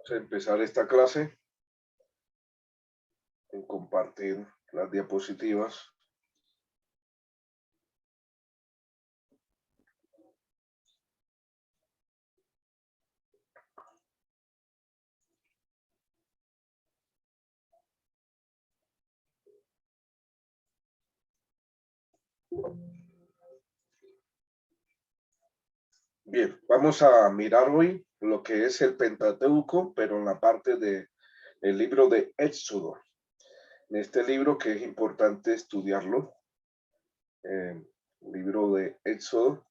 Vamos a empezar esta clase en compartir las diapositivas. Bien, vamos a mirar hoy lo que es el Pentateuco, pero en la parte del libro de Éxodo. En este libro que es importante estudiarlo, libro de Éxodo.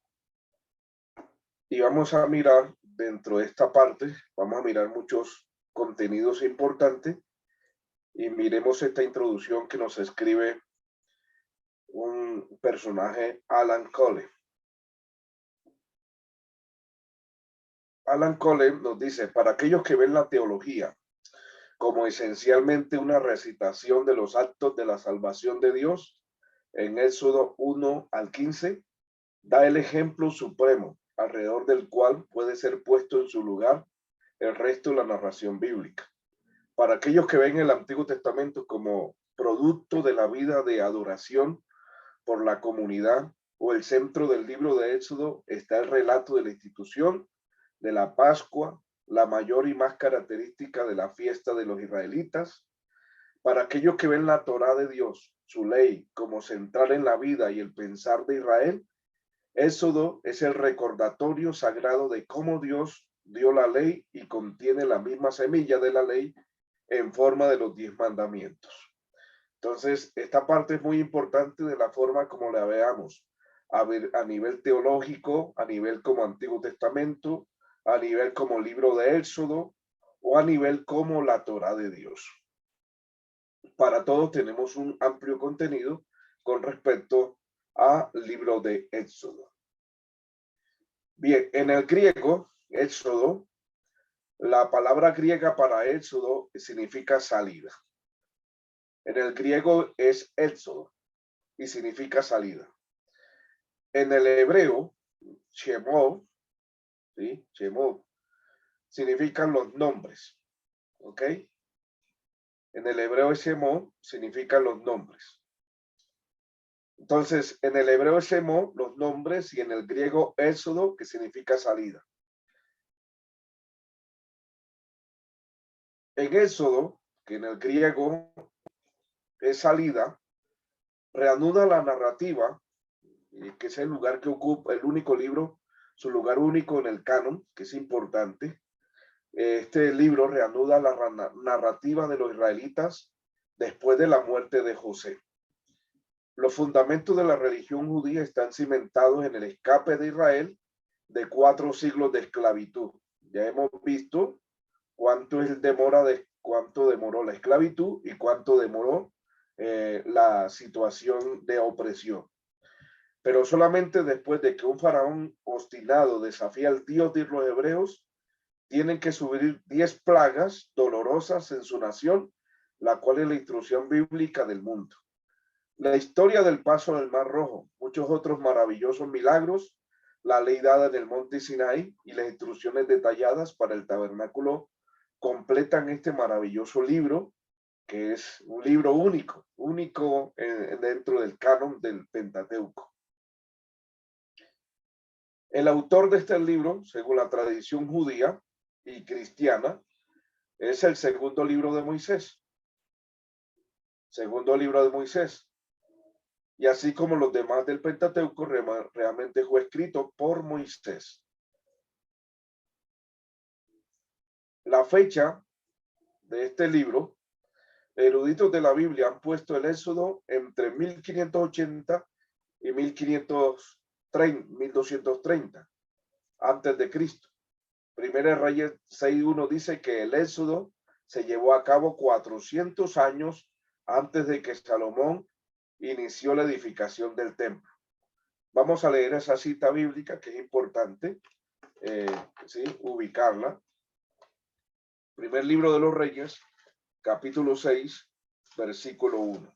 Y vamos a mirar dentro de esta parte, vamos a mirar muchos contenidos importantes y miremos esta introducción que nos escribe un personaje, Alan Cole. Alan Cole nos dice, para aquellos que ven la teología como esencialmente una recitación de los actos de la salvación de Dios, en Éxodo 1 al 15, da el ejemplo supremo alrededor del cual puede ser puesto en su lugar el resto de la narración bíblica. Para aquellos que ven el Antiguo Testamento como producto de la vida de adoración por la comunidad o el centro del libro de Éxodo está el relato de la institución de la Pascua, la mayor y más característica de la fiesta de los israelitas. Para aquellos que ven la Torá de Dios, su ley, como central en la vida y el pensar de Israel, Éxodo es el recordatorio sagrado de cómo Dios dio la ley y contiene la misma semilla de la ley en forma de los 10 mandamientos. Entonces, esta parte es muy importante de la forma como la veamos, a nivel teológico, a nivel como Antiguo Testamento, a nivel como libro de Éxodo o a nivel como la Torá de Dios. Para todos tenemos un amplio contenido con respecto al libro de Éxodo. Bien, en el griego, Éxodo, la palabra griega para Éxodo significa salida. En el griego es Éxodo y significa salida. En el hebreo, Shemot, ¿sí? Shemot, significan los nombres, ¿ok? En el hebreo Shemot significan los nombres. Entonces, en el hebreo Shemot, los nombres, y en el griego Éxodo, que significa salida. En Éxodo, que en el griego es salida, reanuda la narrativa, que es el lugar que ocupa, el único libro, su lugar único en el canon, que es importante. Este libro reanuda la narrativa de los israelitas después de la muerte de José. Los fundamentos de la religión judía están cimentados en el escape de Israel de 4 siglos de esclavitud. Ya hemos visto cuánto demoró la esclavitud y cuánto demoró la situación de opresión. Pero solamente después de que un faraón obstinado desafía al Dios de los hebreos, tienen que subir 10 plagas dolorosas en su nación, la cual es la instrucción bíblica del mundo. La historia del paso del Mar Rojo, muchos otros maravillosos milagros, la ley dada en el monte Sinai y las instrucciones detalladas para el tabernáculo completan este maravilloso libro, que es un libro único dentro del canon del Pentateuco. El autor de este libro, según la tradición judía y cristiana, es el segundo libro de Moisés. Segundo libro de Moisés. Y así como los demás del Pentateuco, realmente fue escrito por Moisés. La fecha de este libro, eruditos de la Biblia han puesto el Éxodo entre 1580 y 1230 antes de Cristo. Primera Reyes 6.1 dice que el Éxodo se llevó a cabo 400 años antes de que Salomón inició la edificación del templo. Vamos a leer esa cita bíblica que es importante, ¿sí? Ubicarla. Primer libro de los Reyes, capítulo 6, versículo 1.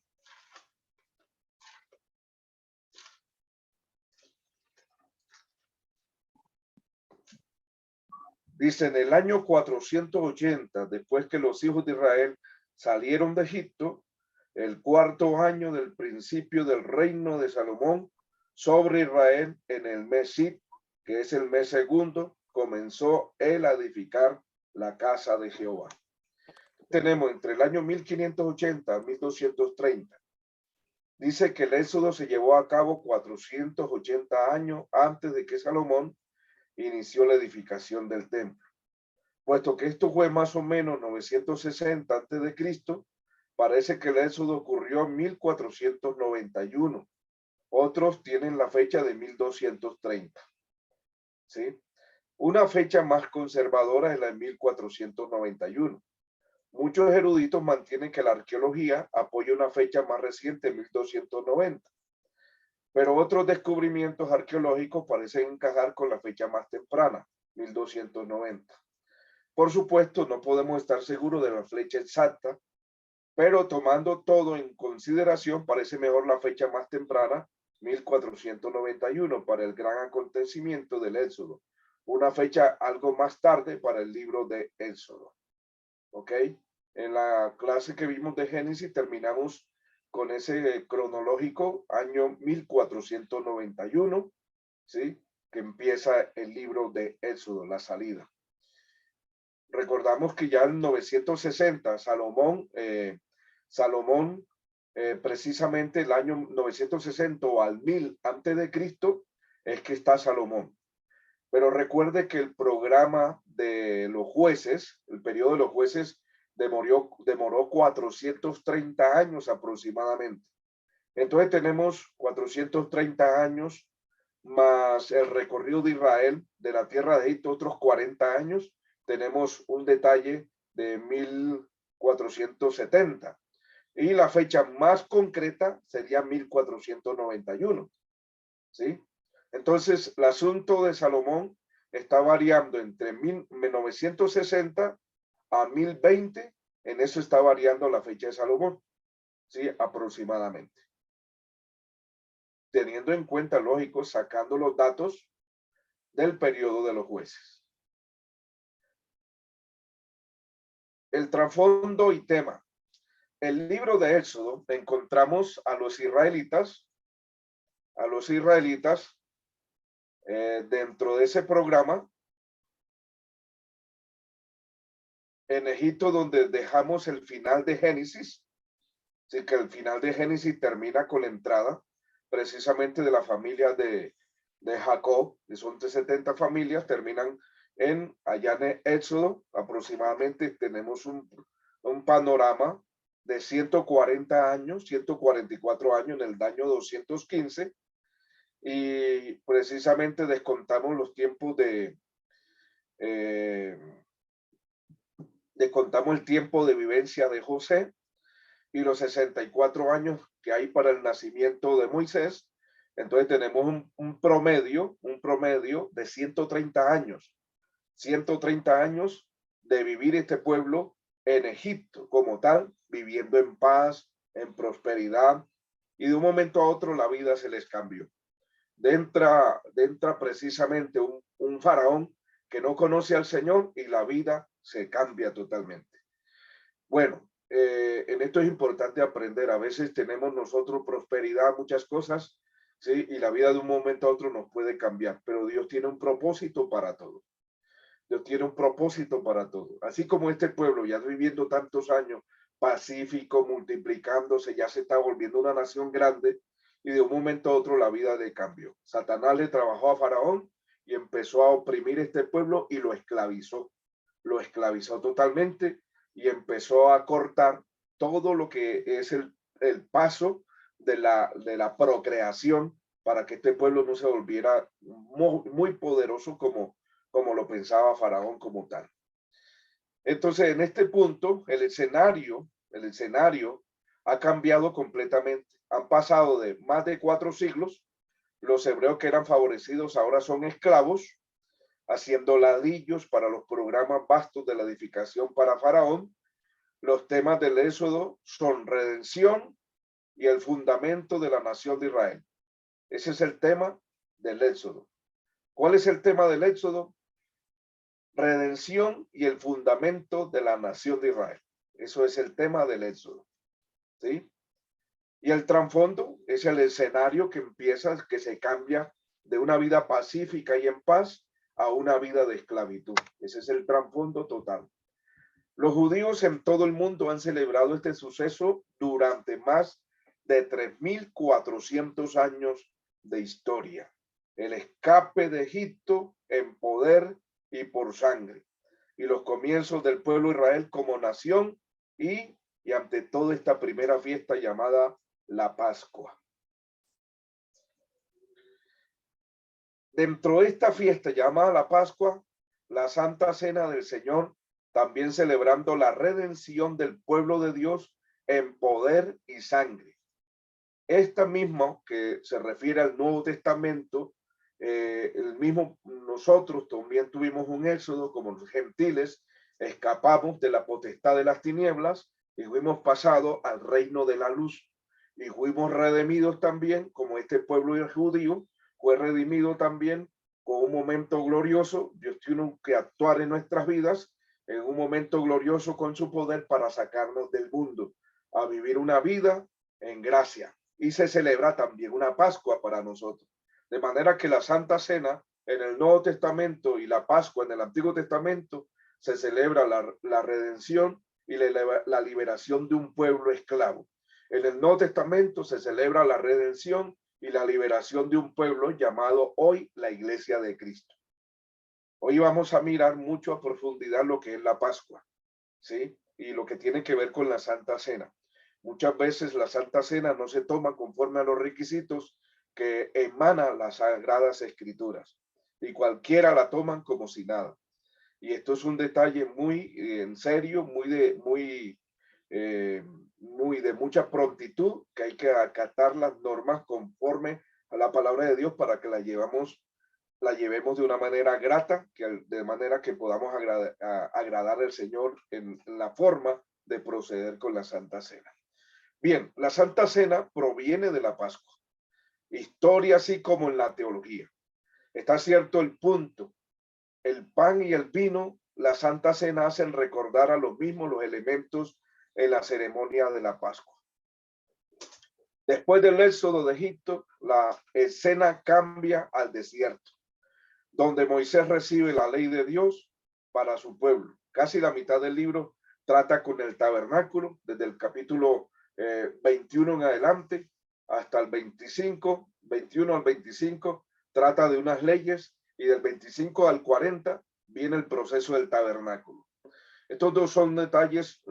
Dice, en el año 480, después que los hijos de Israel salieron de Egipto, el cuarto año del principio del reino de Salomón sobre Israel, en el mes Sib, que es el mes segundo, comenzó él a edificar la casa de Jehová. Tenemos entre el año 1580 a 1230. Dice que el éxodo se llevó a cabo 480 años antes de que Salomón inició la edificación del templo. Puesto que esto fue más o menos 960 antes de Cristo, parece que el éxodo ocurrió en 1491. Otros tienen la fecha de 1230. ¿Sí? Una fecha más conservadora es la de 1491. Muchos eruditos mantienen que la arqueología apoya una fecha más reciente, 1290. Pero otros descubrimientos arqueológicos parecen encajar con la fecha más temprana, 1290. Por supuesto, no podemos estar seguros de la fecha exacta, pero tomando todo en consideración, parece mejor la fecha más temprana, 1491, para el gran acontecimiento del Éxodo. Una fecha algo más tarde para el libro de Éxodo. ¿Ok? En la clase que vimos de Génesis terminamos con ese cronológico año 1491, ¿sí? Que empieza el libro de Éxodo, la salida. Recordamos que ya en 960 Salomón, precisamente el año 960 o al 1000 antes de Cristo es que está Salomón. Pero recuerde que el programa de los jueces, el periodo de los jueces demoró 430 años aproximadamente. Entonces tenemos 430 años más el recorrido de Israel de la tierra de Egipto, otros 40 años. Tenemos un detalle de 1470 y la fecha más concreta sería 1491. ¿Sí? Entonces, el asunto de Salomón está variando entre 1960 a 1020. En eso está variando la fecha de Salomón, ¿sí? Aproximadamente. Teniendo en cuenta, lógico, sacando los datos del periodo de los jueces. El trasfondo y tema. El libro de Éxodo encontramos a los israelitas dentro de ese programa en Egipto, donde dejamos el final de Génesis. Así que el final de Génesis termina con la entrada precisamente de la familia de Jacob, que son de 70 familias, terminan allá en Éxodo. Aproximadamente tenemos un panorama de 140 años, 144 años en el año 215, y precisamente descontamos los tiempos descontamos el tiempo de vivencia de José y los 64 años que hay para el nacimiento de Moisés. Entonces tenemos un promedio de 130 años, 130 años de vivir este pueblo en Egipto como tal, viviendo en paz, en prosperidad, y de un momento a otro la vida se les cambió. Entra precisamente un faraón que no conoce al Señor y la vida se cambia totalmente. Bueno, en esto es importante aprender. A veces tenemos nosotros prosperidad, muchas cosas, ¿sí? Y la vida de un momento a otro nos puede cambiar, pero Dios tiene un propósito para todo. Dios tiene un propósito para todo. Así como este pueblo ya viviendo tantos años pacífico, multiplicándose, ya se está volviendo una nación grande, y de un momento a otro la vida le cambió. Satanás le trabajó a Faraón y empezó a oprimir este pueblo y lo esclavizó totalmente, y empezó a cortar todo lo que es el paso de la procreación, para que este pueblo no se volviera muy poderoso como lo pensaba Faraón como tal. Entonces, en este punto, el escenario ha cambiado completamente. Han pasado de más de 4 siglos. Los hebreos que eran favorecidos ahora son esclavos, haciendo ladrillos para los programas vastos de la edificación para Faraón. Los temas del Éxodo son redención y el fundamento de la nación de Israel. Ese es el tema del Éxodo. ¿Cuál es el tema del Éxodo? redención y el fundamento de la nación de Israel. Eso es el tema del Éxodo, ¿sí? Y el trasfondo es el escenario que empieza, que se cambia de una vida pacífica y en paz a una vida de esclavitud. Ese es el trasfondo total. Los judíos en todo el mundo han celebrado este suceso durante más de 3,400 años de historia. El escape de Egipto en poder y por sangre, y los comienzos del pueblo de Israel como nación y ante todo esta primera fiesta llamada la Pascua. Dentro de esta fiesta llamada la Pascua, la Santa Cena del Señor, también celebrando la redención del pueblo de Dios en poder y sangre. Esta misma que se refiere al Nuevo Testamento, el mismo nosotros también tuvimos un éxodo como los gentiles, escapamos de la potestad de las tinieblas y fuimos pasados al reino de la luz y fuimos redimidos también como este pueblo judío fue redimido también con un momento glorioso. Dios tiene que actuar en nuestras vidas en un momento glorioso con su poder para sacarnos del mundo a vivir una vida en gracia. Y se celebra también una Pascua para nosotros. De manera que la Santa Cena en el Nuevo Testamento y la Pascua en el Antiguo Testamento se celebra la redención y la liberación de un pueblo esclavo. En el Nuevo Testamento se celebra la redención y la liberación de un pueblo llamado hoy la Iglesia de Cristo. Hoy vamos a mirar mucho a profundidad lo que es la Pascua, ¿sí? Y lo que tiene que ver con la Santa Cena. Muchas veces la Santa Cena no se toma conforme a los requisitos que emanan las Sagradas Escrituras y cualquiera la toman como si nada. Y esto es un detalle muy en serio, muy de mucha prontitud, que hay que acatar las normas conforme a la palabra de Dios para que la llevemos de una manera grata, de manera que podamos agradar al Señor en la forma de proceder con la Santa Cena. Bien, la Santa Cena proviene de la Pascua, historia así como en la teología. Está cierto el punto, el pan y el vino, la Santa Cena hacen recordar a los mismos los elementos en la ceremonia de la Pascua. Después del éxodo de Egipto, la escena cambia al desierto, donde Moisés recibe la ley de Dios para su pueblo. Casi la mitad del libro trata con el tabernáculo, desde el capítulo 21 en adelante hasta el 25, 21 al 25, trata de unas leyes y del 25 al 40 viene el proceso del tabernáculo. Estos dos son detalles,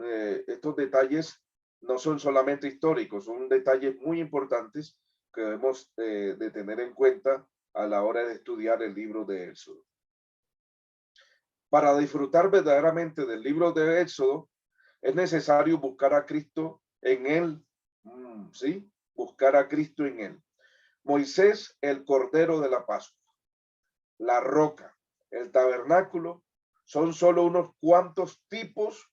estos detalles no son solamente históricos, son detalles muy importantes que debemos de tener en cuenta a la hora de estudiar el libro de Éxodo. Para disfrutar verdaderamente del libro de Éxodo, es necesario buscar a Cristo en él, ¿sí? Buscar a Cristo en él. Moisés, el Cordero de la Pascua, la roca, el tabernáculo, son solo unos cuantos tipos,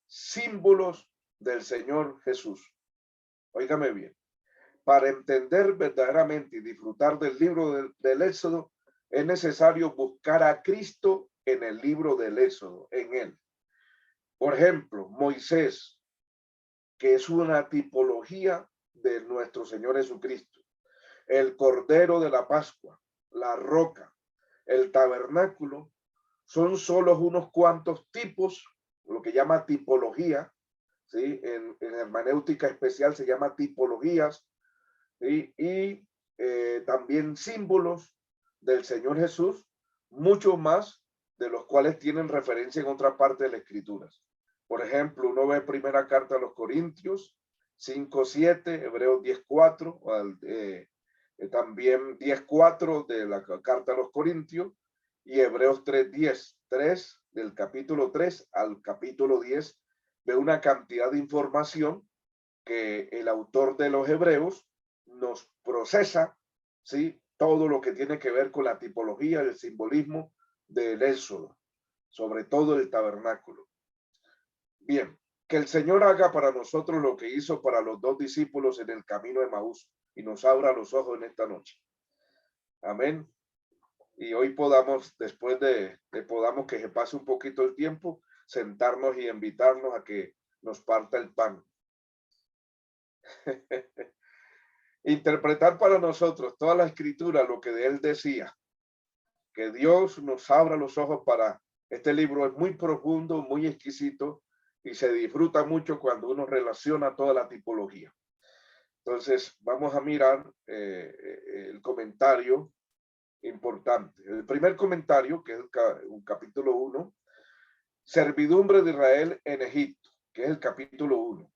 símbolos del Señor Jesús. Óigame bien. Para entender verdaderamente y disfrutar del libro del Éxodo, es necesario buscar a Cristo en el libro del Éxodo, en él. Por ejemplo, Moisés, que es una tipología de nuestro Señor Jesucristo. El Cordero de la Pascua, la roca, el tabernáculo, son solo unos cuantos tipos, lo que llama tipología, ¿sí? En hermenéutica especial se llama tipologías, ¿sí? Y también símbolos del Señor Jesús, mucho más de los cuales tienen referencia en otra parte de las Escrituras. Por ejemplo, uno ve primera carta a los Corintios 5:7, Hebreos 10:4, también 10:4 de la carta a los Corintios y Hebreos 3:10, 3 del capítulo 3 al capítulo 10, ve una cantidad de información que el autor de los Hebreos nos procesa, ¿sí? Todo lo que tiene que ver con la tipología, el simbolismo del Éxodo, sobre todo el tabernáculo. Bien, que el Señor haga para nosotros lo que hizo para los dos discípulos en el camino de Maús y nos abra los ojos en esta noche. Amén. y hoy podamos, después de podamos que se pase un poquito el tiempo, sentarnos y invitarnos a que nos parta el pan. Interpretar para nosotros toda la escritura, lo que de él decía, que Dios nos abra los ojos para este libro. Es muy profundo, muy exquisito y se disfruta mucho cuando uno relaciona toda la tipología. Entonces vamos a mirar el comentario importante. El primer comentario, que es un capítulo 1, servidumbre de Israel en Egipto, que es el capítulo 1.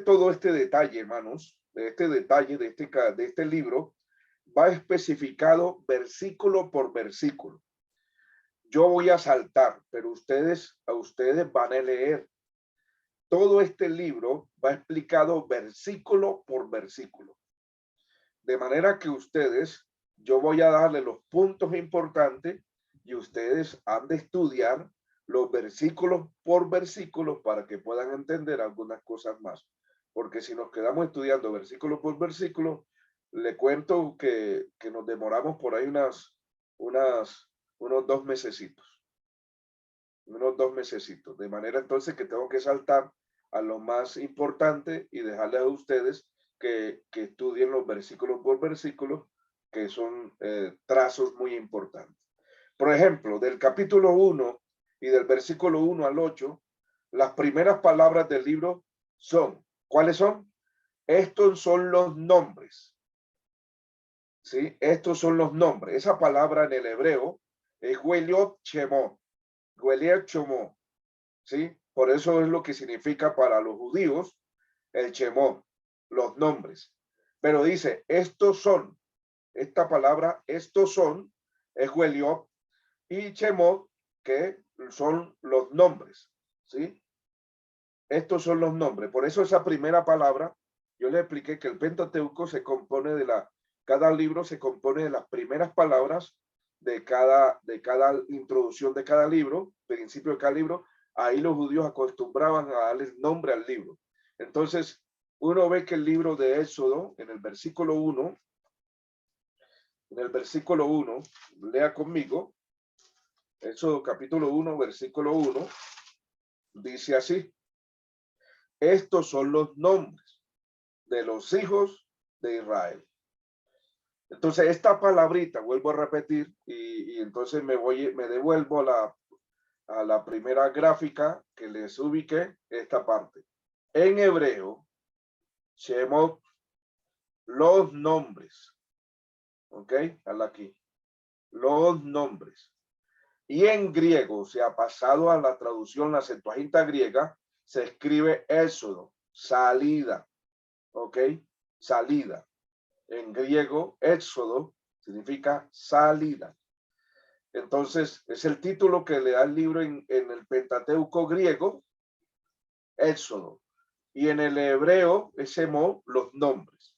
Todo este detalle, hermanos, de este libro, va especificado versículo por versículo. Yo voy a saltar, pero ustedes van a leer. Todo este libro va explicado versículo por versículo. De manera que yo voy a darle los puntos importantes y ustedes han de estudiar los versículos por versículo para que puedan entender algunas cosas más. Porque si nos quedamos estudiando versículo por versículo, le cuento que nos demoramos por ahí unos 2 mesecitos. Unos 2 mesecitos. De manera entonces que tengo que saltar a lo más importante y dejarle a ustedes que estudien los versículos por versículo, que son trazos muy importantes. Por ejemplo, del capítulo 1 y del versículo 1 al 8, las primeras palabras del libro son, ¿cuáles son? Estos son los nombres. ¿Sí? Estos son los nombres. Esa palabra en el hebreo es Hueliot Shemot. Hueliot Shemot. ¿Sí? Por eso es lo que significa para los judíos el Shemot, los nombres. Pero dice, estos son, esta palabra, estos son, es Hueliot, y Shemot, que son los nombres, ¿sí? Estos son los nombres. Por eso esa primera palabra, yo le expliqué que el Pentateuco se compone cada libro se compone de las primeras palabras de cada introducción de cada libro, principio de cada libro. Ahí los judíos acostumbraban a darle nombre al libro. Entonces, uno ve que el libro de Éxodo, en el versículo 1, lea conmigo, Éxodo capítulo 1, versículo 1, dice así: estos son los nombres de los hijos de Israel. Entonces, esta palabrita, vuelvo a repetir, y entonces me devuelvo a la primera gráfica que les ubiqué, esta parte. En hebreo, Shemot, los nombres. ¿Ok? Aquí. Los nombres. Y en griego, se ha pasado a la traducción, la Septuaginta griega, se escribe Éxodo, salida. ¿Ok? Salida. En griego, Éxodo significa salida. Entonces, es el título que le da el libro en el Pentateuco griego, Éxodo. Y en el hebreo, Shemot, los nombres.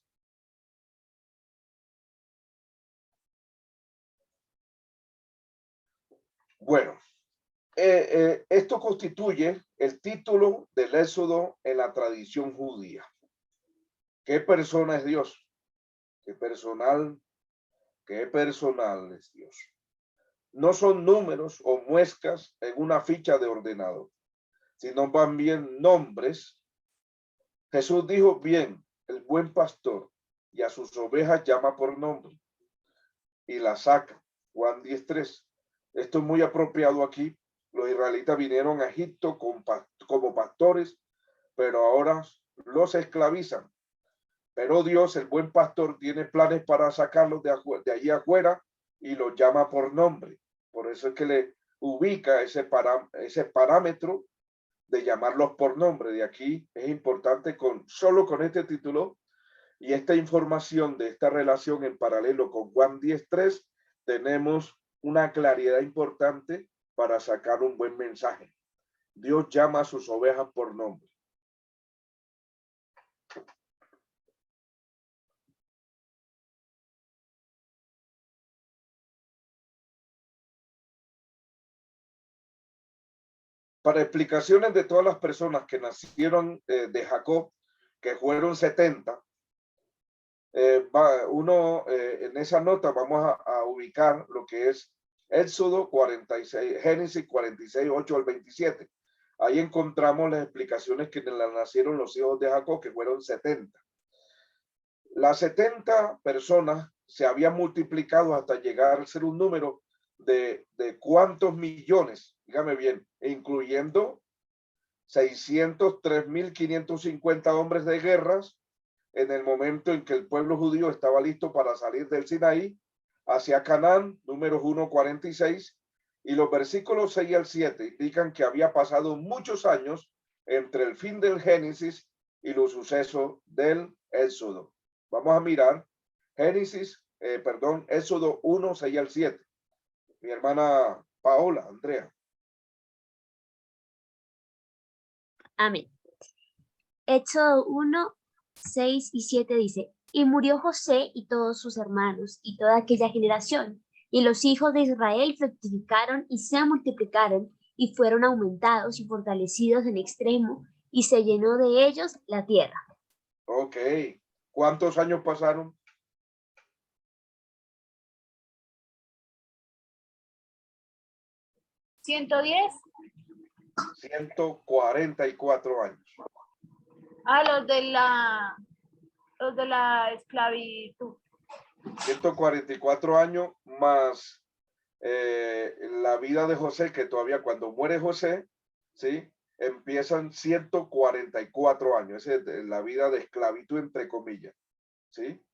Bueno, esto constituye el título del Éxodo en la tradición judía. ¿Qué persona es Dios? ¿Qué personal es Dios? No son números o muescas en una ficha de ordenador, sino van bien nombres. Jesús dijo, bien, el buen pastor, y a sus ovejas llama por nombre y la saca. Juan 10:3. Esto es muy apropiado aquí. Los israelitas vinieron a Egipto como pastores, pero ahora los esclavizan. Pero Dios, el buen pastor, tiene planes para sacarlos de allí afuera y los llama por nombre. Por eso es que le ubica ese parámetro de llamarlos por nombre. De aquí es importante solo con este título y esta información de esta relación en paralelo con Juan 10:3, tenemos una claridad importante para sacar un buen mensaje. Dios llama a sus ovejas por nombre. Para explicaciones de todas las personas que nacieron de Jacob, que fueron 70, En esa nota vamos a ubicar lo que es Éxodo 46, Génesis 46, 8 al 27. Ahí encontramos las explicaciones que nacieron los hijos de Jacob, que fueron 70. Las 70 personas se habían multiplicado hasta llegar a ser un número de cuántos millones, dígame bien, incluyendo 603.550 hombres de guerras en el momento en que el pueblo judío estaba listo para salir del Sinaí hacia Canaán, números 1:46, y los versículos 6 al 7 indican que había pasado muchos años entre el fin del Génesis y los sucesos del Éxodo. Vamos a mirar Éxodo 1, 6 al 7. Mi hermana Paola, Andrea. Amén. Éxodo 1, 6 y 7 dice, y murió José y todos sus hermanos y toda aquella generación, y los hijos de Israel fructificaron y se multiplicaron y fueron aumentados y fortalecidos en extremo, y se llenó de ellos la tierra. Ok. ¿Cuántos años pasaron? ¿110? 144 años. Ah, los de la esclavitud. 144 años más la vida de José, que todavía cuando muere José, ¿sí? Empiezan 144 años. Esa es la vida de esclavitud, entre comillas, ¿sí?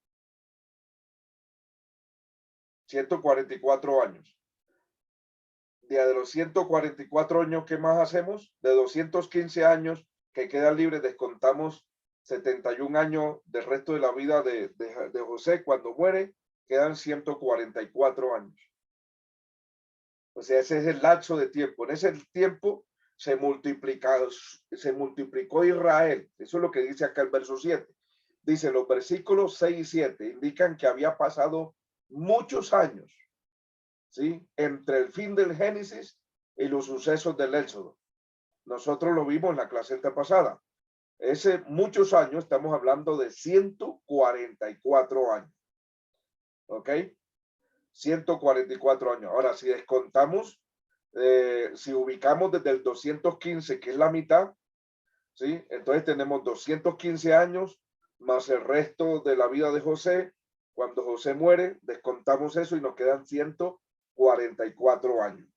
144 años. De los 144 años, ¿qué más hacemos? De 215 años que quedan libres, descontamos 71 años del resto de la vida de José. Cuando muere, quedan 144 años. O sea, ese es el lapso de tiempo. En ese tiempo se multiplicó Israel. Eso es lo que dice acá el verso 7. Dice, los versículos 6 y 7 indican que había pasado muchos años, ¿sí? Entre el fin del Génesis y los sucesos del Éxodo. Nosotros lo vimos en la clase pasada. Ese muchos años, estamos hablando de 144 años. ¿Ok? 144 años. Ahora, si descontamos, si ubicamos desde el 215, que es la mitad, ¿sí? Entonces tenemos 215 años más el resto de la vida de José. Cuando José muere, descontamos eso y nos quedan 144 años.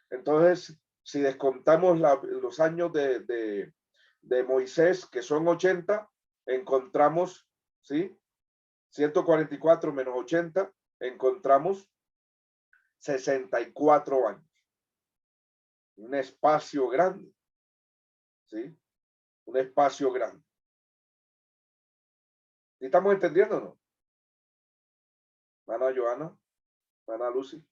Entonces, si descontamos los años de Moisés, que son 80, encontramos, ¿sí? 144 menos 80, encontramos 64 años. Un espacio grande, ¿sí? Un espacio grande. ¿Sí estamos entendiendo o no? Ana Joana, Ana Lucy.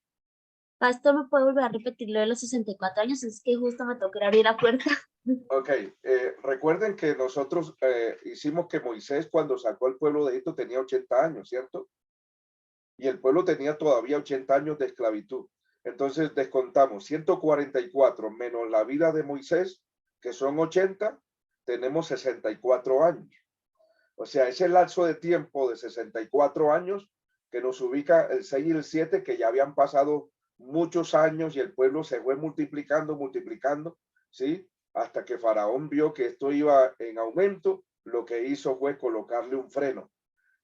Pastor, ¿me puede volver a repetir lo de los 64 años? Es que justo me toca abrir la puerta. Ok, recuerden que nosotros hicimos que Moisés, cuando sacó al pueblo de Egipto, tenía 80 años, ¿cierto? Y el pueblo tenía todavía 80 años de esclavitud. Entonces descontamos 144 menos la vida de Moisés, que son 80, tenemos 64 años. O sea, ese lapso de tiempo de 64 años que nos ubica el 6 y el 7, que ya habían pasado muchos años y el pueblo se fue multiplicando, ¿sí? Hasta que Faraón vio que esto iba en aumento, lo que hizo fue colocarle un freno.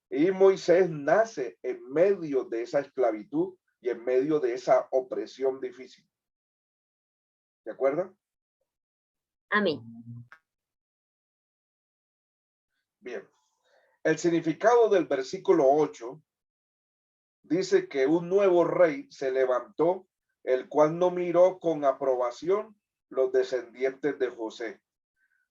Y Moisés nace en medio de esa esclavitud y en medio de esa opresión difícil. ¿De acuerdo? Amén. Bien. El significado del versículo 8 dice que un nuevo rey se levantó, el cual no miró con aprobación los descendientes de José.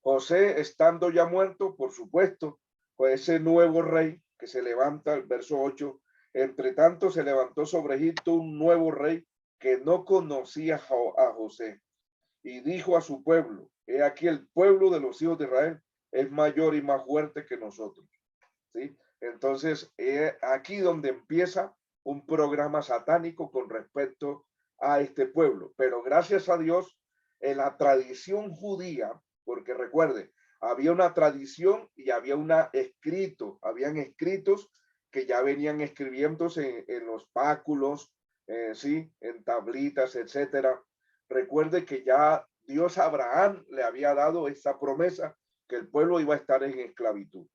José, estando ya muerto, por supuesto, pues ese nuevo rey que se levanta, el verso 8, entre tanto se levantó sobre Egipto un nuevo rey que no conocía a José y dijo a su pueblo, he aquí el pueblo de los hijos de Israel es mayor y más fuerte que nosotros. ¿Sí? Entonces, aquí donde empieza un programa satánico con respecto a este pueblo. Pero gracias a Dios, en la tradición judía, porque recuerde, había una tradición y había habían escritos que ya venían escribiéndose en los báculos, sí, en tablitas, etcétera. Recuerde que ya Dios a Abraham le había dado esta promesa que el pueblo iba a estar en esclavitud,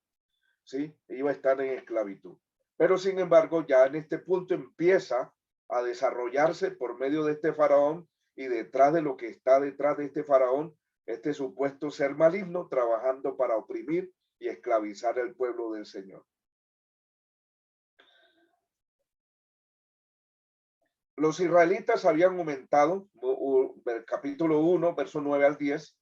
sí, iba a estar en esclavitud. Pero sin embargo, ya en este punto empieza a desarrollarse por medio de este faraón, y detrás de lo que está detrás de este faraón, este supuesto ser maligno trabajando para oprimir y esclavizar al pueblo del Señor. Los israelitas habían aumentado, capítulo 1, verso 9 al 10,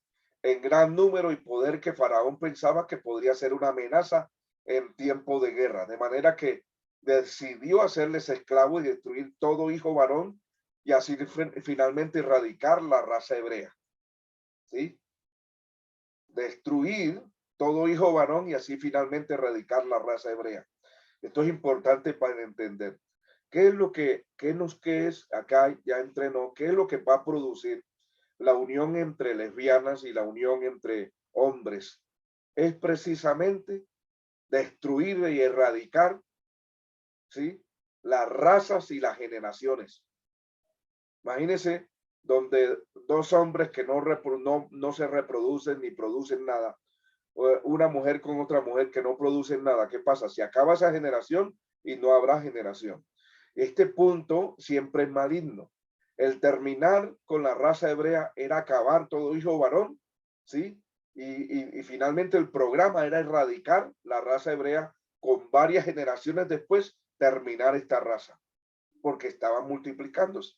en gran número y poder, que Faraón pensaba que podría ser una amenaza en tiempo de guerra, de manera que decidió hacerles esclavos y destruir todo hijo varón, y así finalmente erradicar la raza hebrea. ¿Sí? Destruir todo hijo varón y así finalmente erradicar la raza hebrea. Esto es importante para entender. ¿Qué es lo que, qué es acá ya entrenó? ¿Qué es lo que va a producir la unión entre lesbianas y la unión entre hombres? Es precisamente destruir y erradicar, ¿sí?, las razas y las generaciones. Imagínense donde dos hombres que no se reproducen ni producen nada, una mujer con otra mujer que no producen nada. ¿Qué pasa? Se acaba esa generación y no habrá generación. Este punto siempre es maligno. El terminar con la raza hebrea era acabar todo hijo varón, ¿sí? Y finalmente el programa era erradicar la raza hebrea, con varias generaciones después terminar esta raza, porque estaban multiplicándose.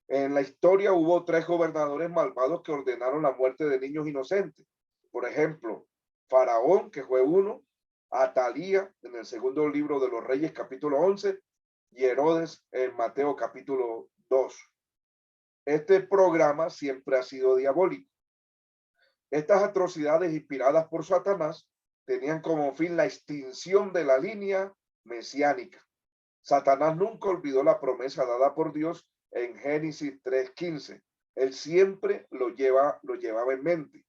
En la historia hubo 3 gobernadores malvados que ordenaron la muerte de niños inocentes. Por ejemplo, Faraón, que fue uno; Atalía, en el segundo libro de los Reyes, capítulo 11, y Herodes, en Mateo, capítulo 2. Este programa siempre ha sido diabólico. Estas atrocidades inspiradas por Satanás tenían como fin la extinción de la línea mesiánica. Satanás nunca olvidó la promesa dada por Dios en Génesis 3:15. Él siempre lo llevaba en mente.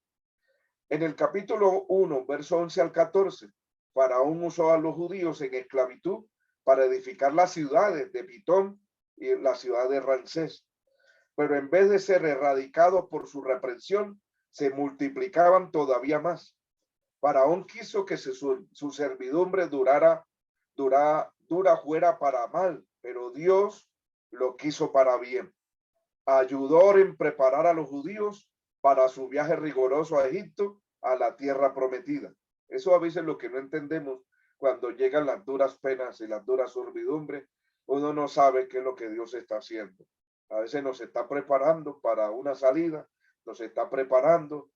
En el capítulo 1, verso 11 al 14, Faraón usó a los judíos en esclavitud para edificar las ciudades de Pitón y la ciudad de Ramsés. Pero en vez de ser erradicados por su reprensión, se multiplicaban todavía más. Faraón quiso que su servidumbre dura fuera para mal, pero Dios lo quiso para bien. Ayudó en preparar a los judíos para su viaje riguroso a Egipto, a la tierra prometida. Eso a veces lo que no entendemos cuando llegan las duras penas y las duras servidumbre. Uno no sabe qué es lo que Dios está haciendo. A veces nos está preparando para una salida, nos está preparando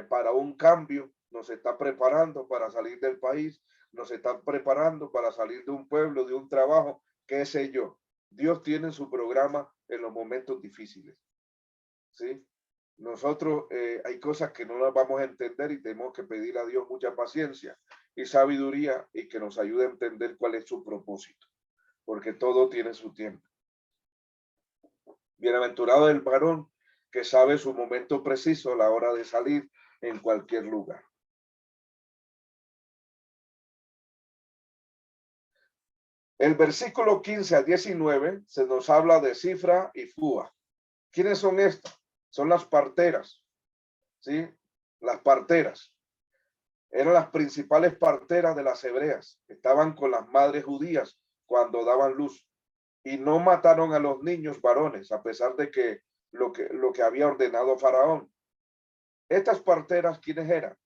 para un cambio, nos está preparando para salir del país, nos está preparando para salir de un pueblo, de un trabajo, qué sé yo. Dios tiene su programa en los momentos difíciles, ¿sí? Nosotros hay cosas que no las vamos a entender y tenemos que pedir a Dios mucha paciencia y sabiduría, y que nos ayude a entender cuál es su propósito, porque todo tiene su tiempo. Bienaventurado el varón que sabe su momento preciso a la hora de salir en cualquier lugar. El versículo 15 a 19 se nos habla de Cifra y Fúa. ¿Quiénes son estas? Son las parteras, ¿sí? Las parteras eran las principales parteras de las hebreas. Estaban con las madres judías cuando daban luz, y no mataron a los niños varones, a pesar de que lo que había ordenado Faraón. Estas parteras, ¿quiénes eran?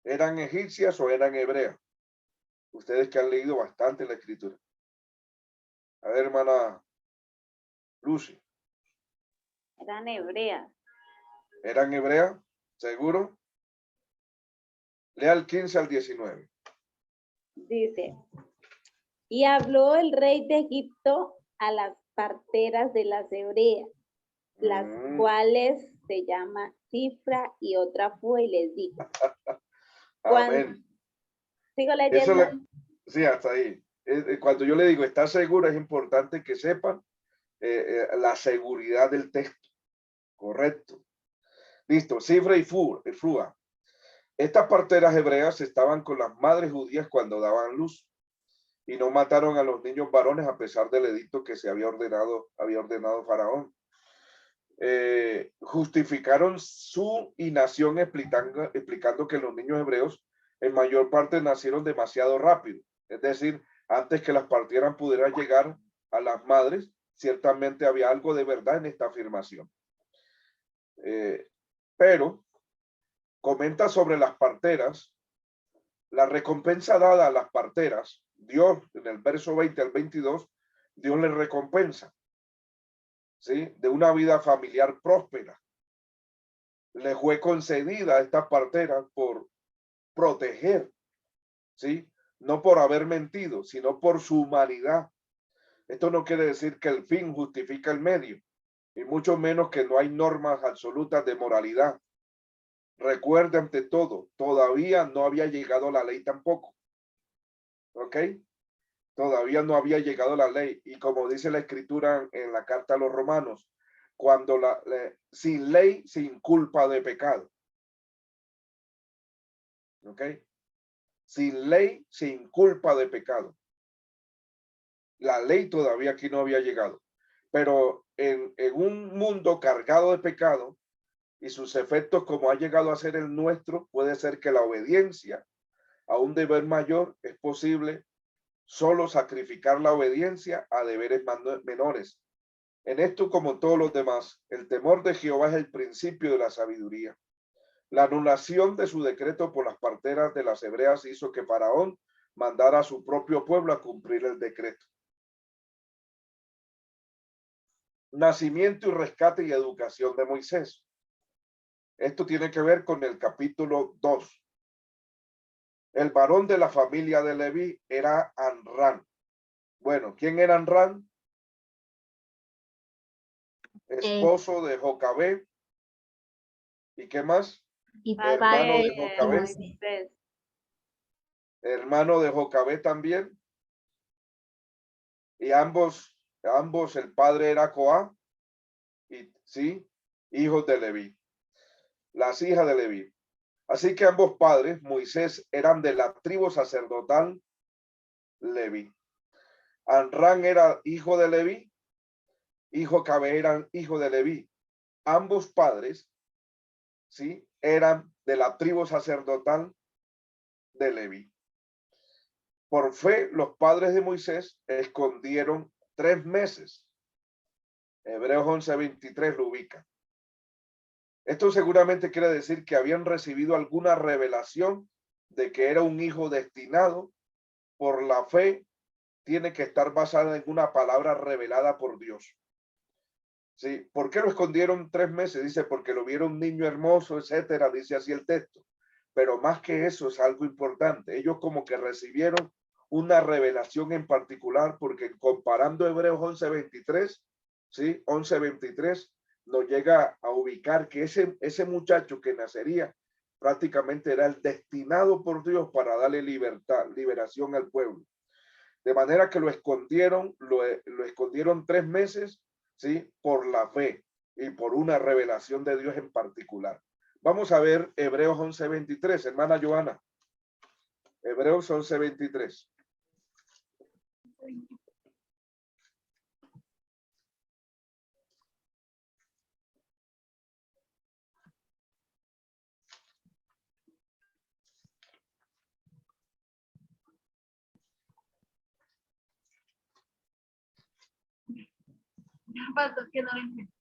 ¿Eran egipcias o eran hebreas? Ustedes que han leído bastante la escritura. A ver, hermana Lucy. Eran hebreas. ¿Eran hebreas? ¿Seguro? Lea el 15 al 19. Dice, y habló el rey de Egipto a las parteras de las hebreas, las cuales se llama Cifra y otra Fue, y les dijo. Amén. Sigo leyendo. Sí, hasta ahí. Cuando yo le digo, ¿está seguro? Es importante que sepan la seguridad del texto. Correcto. Listo. Cifra y Fúa. Estas parteras hebreas estaban con las madres judías cuando daban luz y no mataron a los niños varones a pesar del edicto que se había ordenado Faraón. Justificaron su inacción explicando que los niños hebreos en mayor parte nacieron demasiado rápido. Es decir, antes que las partieran pudieran llegar a las madres, ciertamente había algo de verdad en esta afirmación. Pero comenta sobre las parteras, la recompensa dada a las parteras, Dios en el verso 20 al 22, Dios les recompensa, ¿sí? De una vida familiar próspera. Le fue concedida a estas parteras por proteger, ¿sí? No por haber mentido, sino por su humanidad. Esto no quiere decir que el fin justifica el medio, y mucho menos que no hay normas absolutas de moralidad. Recuerde ante todo, todavía no había llegado la ley tampoco. ¿Ok? Todavía no había llegado la ley. Y como dice la escritura en la carta a los romanos, cuando sin ley, sin culpa de pecado. ¿Ok? Sin ley, sin culpa de pecado. La ley todavía aquí no había llegado. Pero en un mundo cargado de pecado y sus efectos como ha llegado a ser el nuestro, puede ser que la obediencia a un deber mayor es posible solo sacrificar la obediencia a deberes menores. En esto, como todos los demás, el temor de Jehová es el principio de la sabiduría. La anulación de su decreto por las parteras de las hebreas hizo que Faraón mandara a su propio pueblo a cumplir el decreto. Nacimiento y rescate y educación de Moisés. Esto tiene que ver con el capítulo 2. El varón de la familia de Leví era Amram. Bueno, ¿quién era Amram? Esposo de Jocabé. ¿Y qué más? Y Hermano de padre Jocabé. Moisés. Hermano de Jocabé también. Y ambos, el padre era Coá. Y sí, hijos de Leví. Las hijas de Leví. Así que ambos padres, Moisés, eran de la tribu sacerdotal Leví. Amram era hijo de Leví y Jocabé eran hijo de Leví. Ambos padres, sí, eran de la tribu sacerdotal de Leví. Por fe, los padres de Moisés escondieron 3 meses. Hebreos 11:23 lo ubica. Esto seguramente quiere decir que habían recibido alguna revelación de que era un hijo destinado. Por la fe, tiene que estar basada en una palabra revelada por Dios. ¿Sí? ¿Por qué lo escondieron 3 meses? Dice, porque lo vieron un niño hermoso, etcétera, dice así el texto. Pero más que eso es algo importante. Ellos como que recibieron una revelación en particular, porque comparando Hebreos 11:23, ¿sí? 11:23 nos llega a ubicar que ese muchacho que nacería prácticamente era el destinado por Dios para darle liberación al pueblo. De manera que lo escondieron 3 meses, ¿sí? Por la fe y por una revelación de Dios en particular. Vamos a ver Hebreos 11:23, hermana Joana. Hebreos 11:23. Pastor, que no lo entiendo.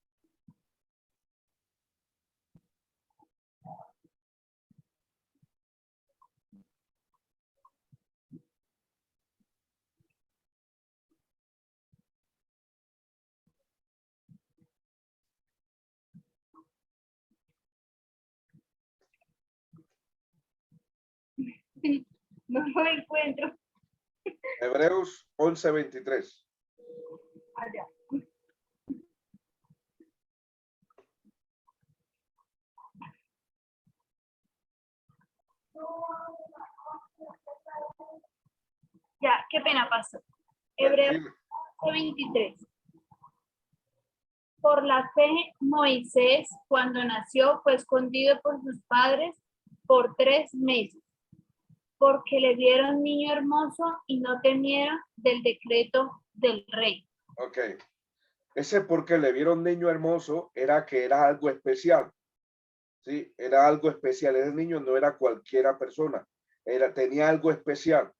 No lo encuentro. Hebreos 11:23. Allá. Ya, qué pena, pastor. Hebreos 23. Por la fe, Moisés, cuando nació, fue escondido por sus padres por 3 meses, porque le vieron niño hermoso y no temieron del decreto del rey. Ok. Ese porque le vieron niño hermoso era que era algo especial. Sí, era algo especial. Ese niño no era cualquiera persona. Tenía algo especial.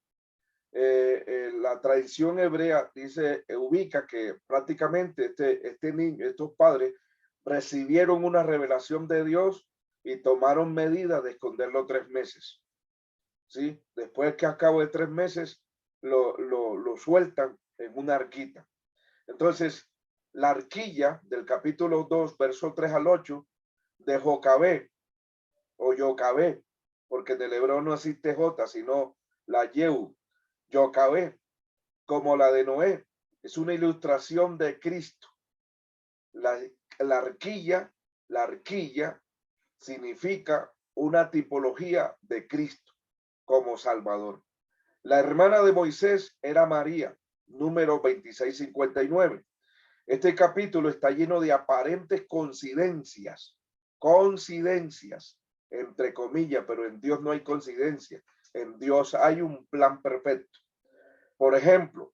La tradición hebrea dice, ubica que prácticamente este niño, estos padres recibieron una revelación de Dios y tomaron medidas de esconderlo 3 meses. ¿Sí? Después que a cabo de 3 meses lo sueltan en una arquita. Entonces, la arquilla del capítulo 2, verso 3 al 8 de Jocabé o Yocabé, porque en el hebreo no existe J, sino la Yeu, Yocabé, como la de Noé, es una ilustración de Cristo. La arquilla significa una tipología de Cristo como Salvador. La hermana de Moisés era María, número 2659. Este capítulo está lleno de aparentes coincidencias, entre comillas, pero en Dios no hay coincidencia. En Dios hay un plan perfecto. Por ejemplo,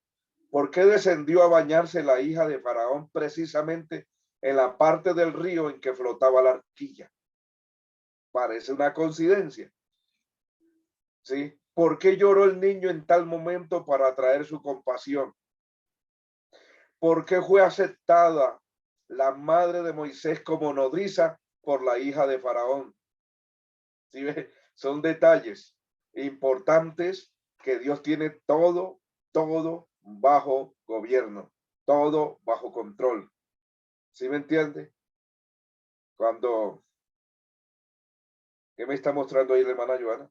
¿por qué descendió a bañarse la hija de Faraón precisamente en la parte del río en que flotaba la arquilla? Parece una coincidencia. ¿Sí? ¿Por qué lloró el niño en tal momento para atraer su compasión? ¿Por qué fue aceptada la madre de Moisés como nodriza por la hija de Faraón? ¿Sí ve? Son detalles importantes que Dios tiene todo bajo gobierno, todo bajo control. ¿Sí me entiende? ¿Qué me está mostrando ahí la hermana Joana?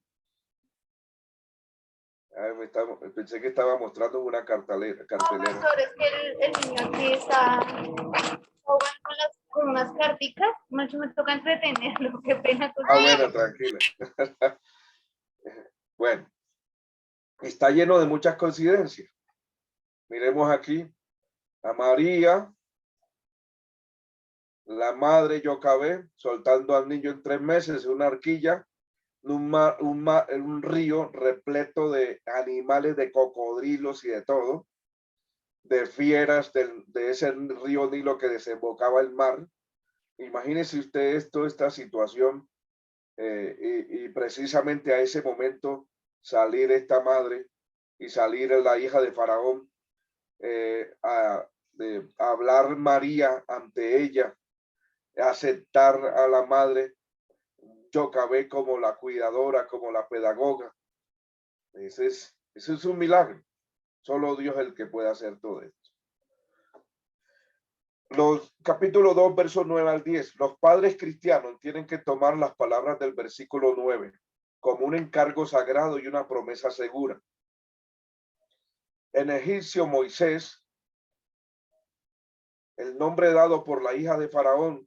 Pensé que estaba mostrando una cartelera. Profesor, es que el niño aquí está jugando con unas carticas. Mucho me toca entretenerlo. Qué pena con Bueno, tranquila. Bueno, está lleno de muchas coincidencias. Miremos aquí a María, la madre Yocabé, soltando al niño en 3 meses en una arquilla, en un río repleto de animales, de cocodrilos y de todo, de fieras de ese río Nilo que desembocaba el mar. Imagínese usted esta situación y precisamente a ese momento salir esta madre y salir la hija de Faraón a hablar María ante ella, aceptar a la madre Yocabé como la cuidadora, como la pedagoga. Ese es un milagro. Solo Dios es el que puede hacer todo esto. Los capítulo 2, versos 9 al 10. Los padres cristianos tienen que tomar las palabras del versículo 9 como un encargo sagrado y una promesa segura. En egipcio, Moisés, el nombre dado por la hija de Faraón,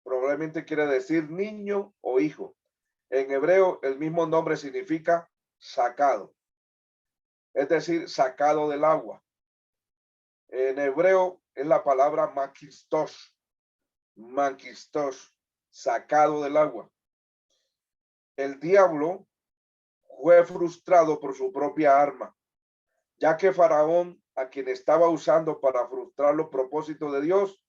probablemente quiere decir niño o hijo. En hebreo, el mismo nombre significa sacado, es decir, sacado del agua. En hebreo es la palabra makistos, sacado del agua. El diablo fue frustrado por su propia arma, ya que Faraón, a quien estaba usando para frustrar los propósitos de Dios,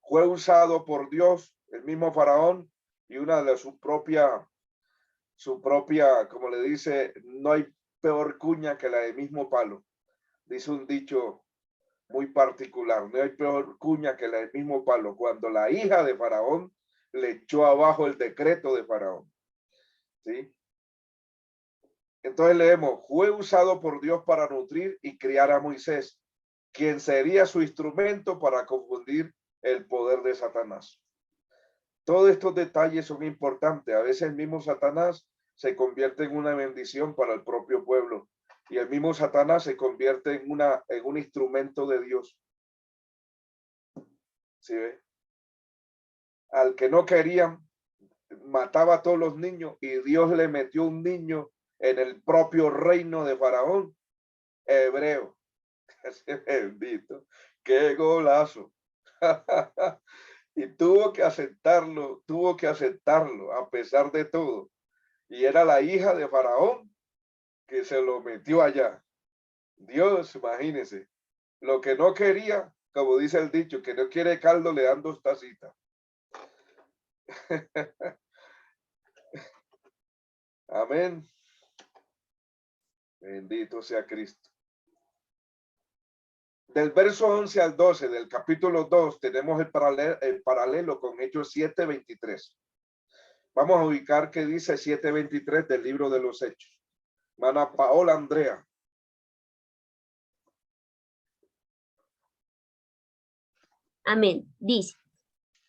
fue usado por Dios, el mismo Faraón, y una de su propia, como le dice, no hay peor cuña que la del mismo palo. Dice un dicho muy particular, no hay peor cuña que la del mismo palo, cuando la hija de Faraón le echó abajo el decreto de Faraón. ¿Sí? Entonces leemos, fue usado por Dios para nutrir y criar a Moisés, quien sería su instrumento para confundir el poder de Satanás. Todos estos detalles son importantes. A veces el mismo Satanás se convierte en una bendición para el propio pueblo y el mismo Satanás se convierte en un instrumento de Dios. ¿Sí ve? Al que no querían, mataba a todos los niños y Dios le metió un niño en el propio reino de Faraón, hebreo. Bendito, qué golazo. Y tuvo que aceptarlo a pesar de todo. Y era la hija de Faraón que se lo metió allá. Dios, imagínense. Lo que no quería, como dice el dicho, que no quiere caldo, le dan 2 tacitas. Amén. Bendito sea Cristo. Del verso 11 al 12 del capítulo 2 tenemos el paralelo con Hechos 7:23. Vamos a ubicar qué dice 7:23 del libro de los Hechos. Hermana Paola Andrea. Amén. Dice,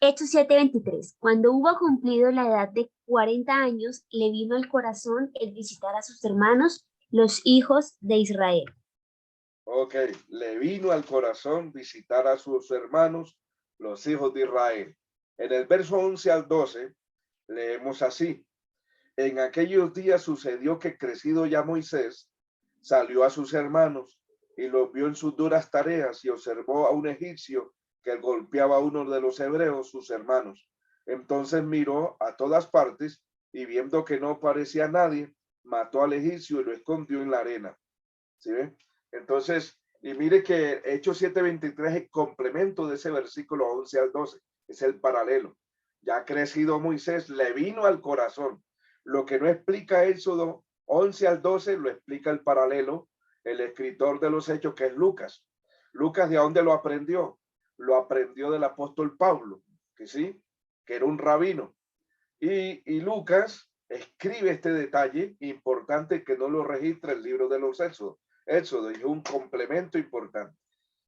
Hechos 7:23. Cuando hubo cumplido la edad de 40 años, le vino al corazón el visitar a sus hermanos, los hijos de Israel. Ok, le vino al corazón visitar a sus hermanos, los hijos de Israel. En el verso 11 al 12, leemos así. En aquellos días sucedió que crecido ya Moisés, salió a sus hermanos y los vio en sus duras tareas y observó a un egipcio que golpeaba a uno de los hebreos, sus hermanos. Entonces miró a todas partes y viendo que no parecía nadie, mató al egipcio y lo escondió en la arena. ¿Sí ven? Entonces, y mire que Hechos 7:23 es el complemento de ese versículo 11 al 12, es el paralelo. Ya crecido Moisés, le vino al corazón. Lo que no explica Éxodo 11 al 12, lo explica el paralelo, el escritor de los Hechos, que es Lucas. Lucas, ¿de dónde lo aprendió? Lo aprendió del apóstol Pablo, que sí, que era un rabino. Y Lucas escribe este detalle importante que no lo registra el libro de los Éxodos. Éxodo es un complemento importante.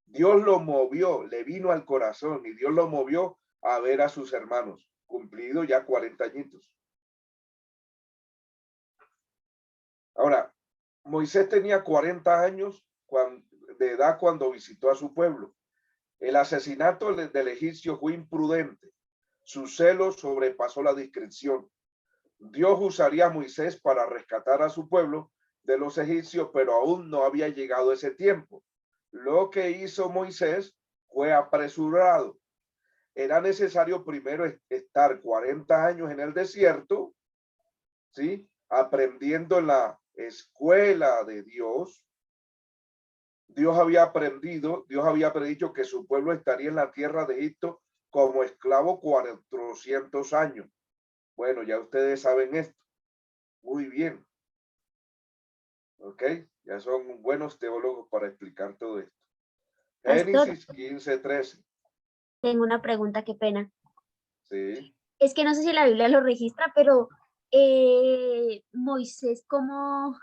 Dios lo movió, le vino al corazón y Dios lo movió a ver a sus hermanos, cumplido ya 40 añitos. Ahora, Moisés tenía 40 años de edad cuando visitó a su pueblo. El asesinato del egipcio fue imprudente. Su celo sobrepasó la discreción. Dios usaría a Moisés para rescatar a su pueblo de los egipcios, pero aún no había llegado ese tiempo. Lo que hizo Moisés fue apresurado. Era necesario primero estar 40 años en el desierto, ¿sí? Aprendiendo en la escuela de Dios. Dios había predicho que su pueblo estaría en la tierra de Egipto como esclavo 400 años. Bueno, ya ustedes saben esto. Muy bien. Ok, ya son buenos teólogos para explicar todo esto. Pastor, Génesis 15:13. tengo una pregunta, qué pena. Sí. Es que no sé si la Biblia lo registra, pero Moisés, como,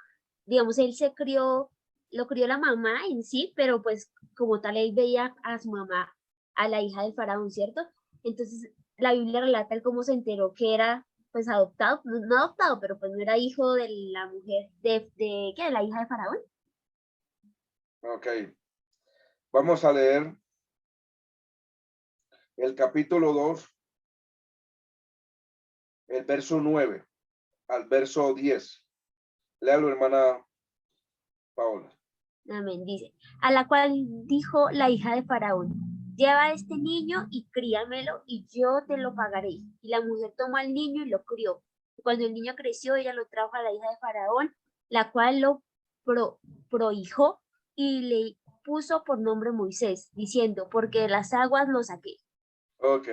digamos, él se crió, lo crió la mamá en sí, pero pues como tal él veía a su mamá, a la hija del faraón, ¿cierto? Entonces la Biblia relata el cómo se enteró que era pues adoptado, no adoptado, pero pues no era hijo de la mujer, ¿qué? De la hija de faraón. Ok. Vamos a leer el capítulo 2, el verso 9 al verso 10. Léalo, hermana Paola. Amén, dice, a la cual dijo la hija de Faraón, lleva a este niño y críamelo y yo te lo pagaré. Y la mujer tomó al niño y lo crió. Cuando el niño creció, ella lo trajo a la hija de Faraón, la cual lo prohijó y le puso por nombre Moisés, diciendo, porque de las aguas lo saqué. Ok.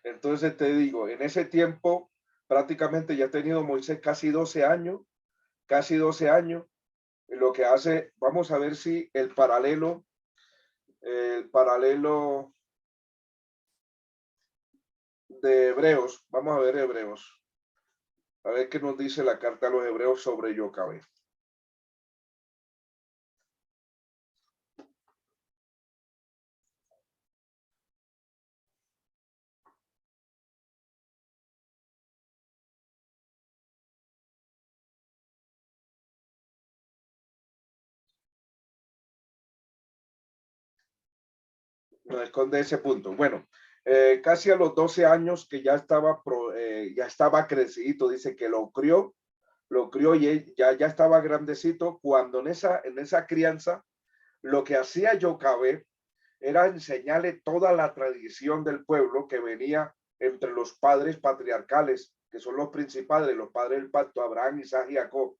Entonces te digo, en ese tiempo prácticamente ya ha tenido Moisés casi 12 años, casi 12 años. Lo que hace, vamos a ver si el paralelo de Hebreos, vamos a ver Hebreos, a ver qué nos dice la carta a los Hebreos sobre Yocabé. No esconde ese punto. Bueno, casi a los 12 años que ya estaba crecido, dice que lo crió y ya estaba grandecito cuando en esa crianza lo que hacía Yocabé era enseñarle toda la tradición del pueblo que venía entre los padres patriarcales que son los principales, los padres del pacto, Abraham, Isaac y Jacob.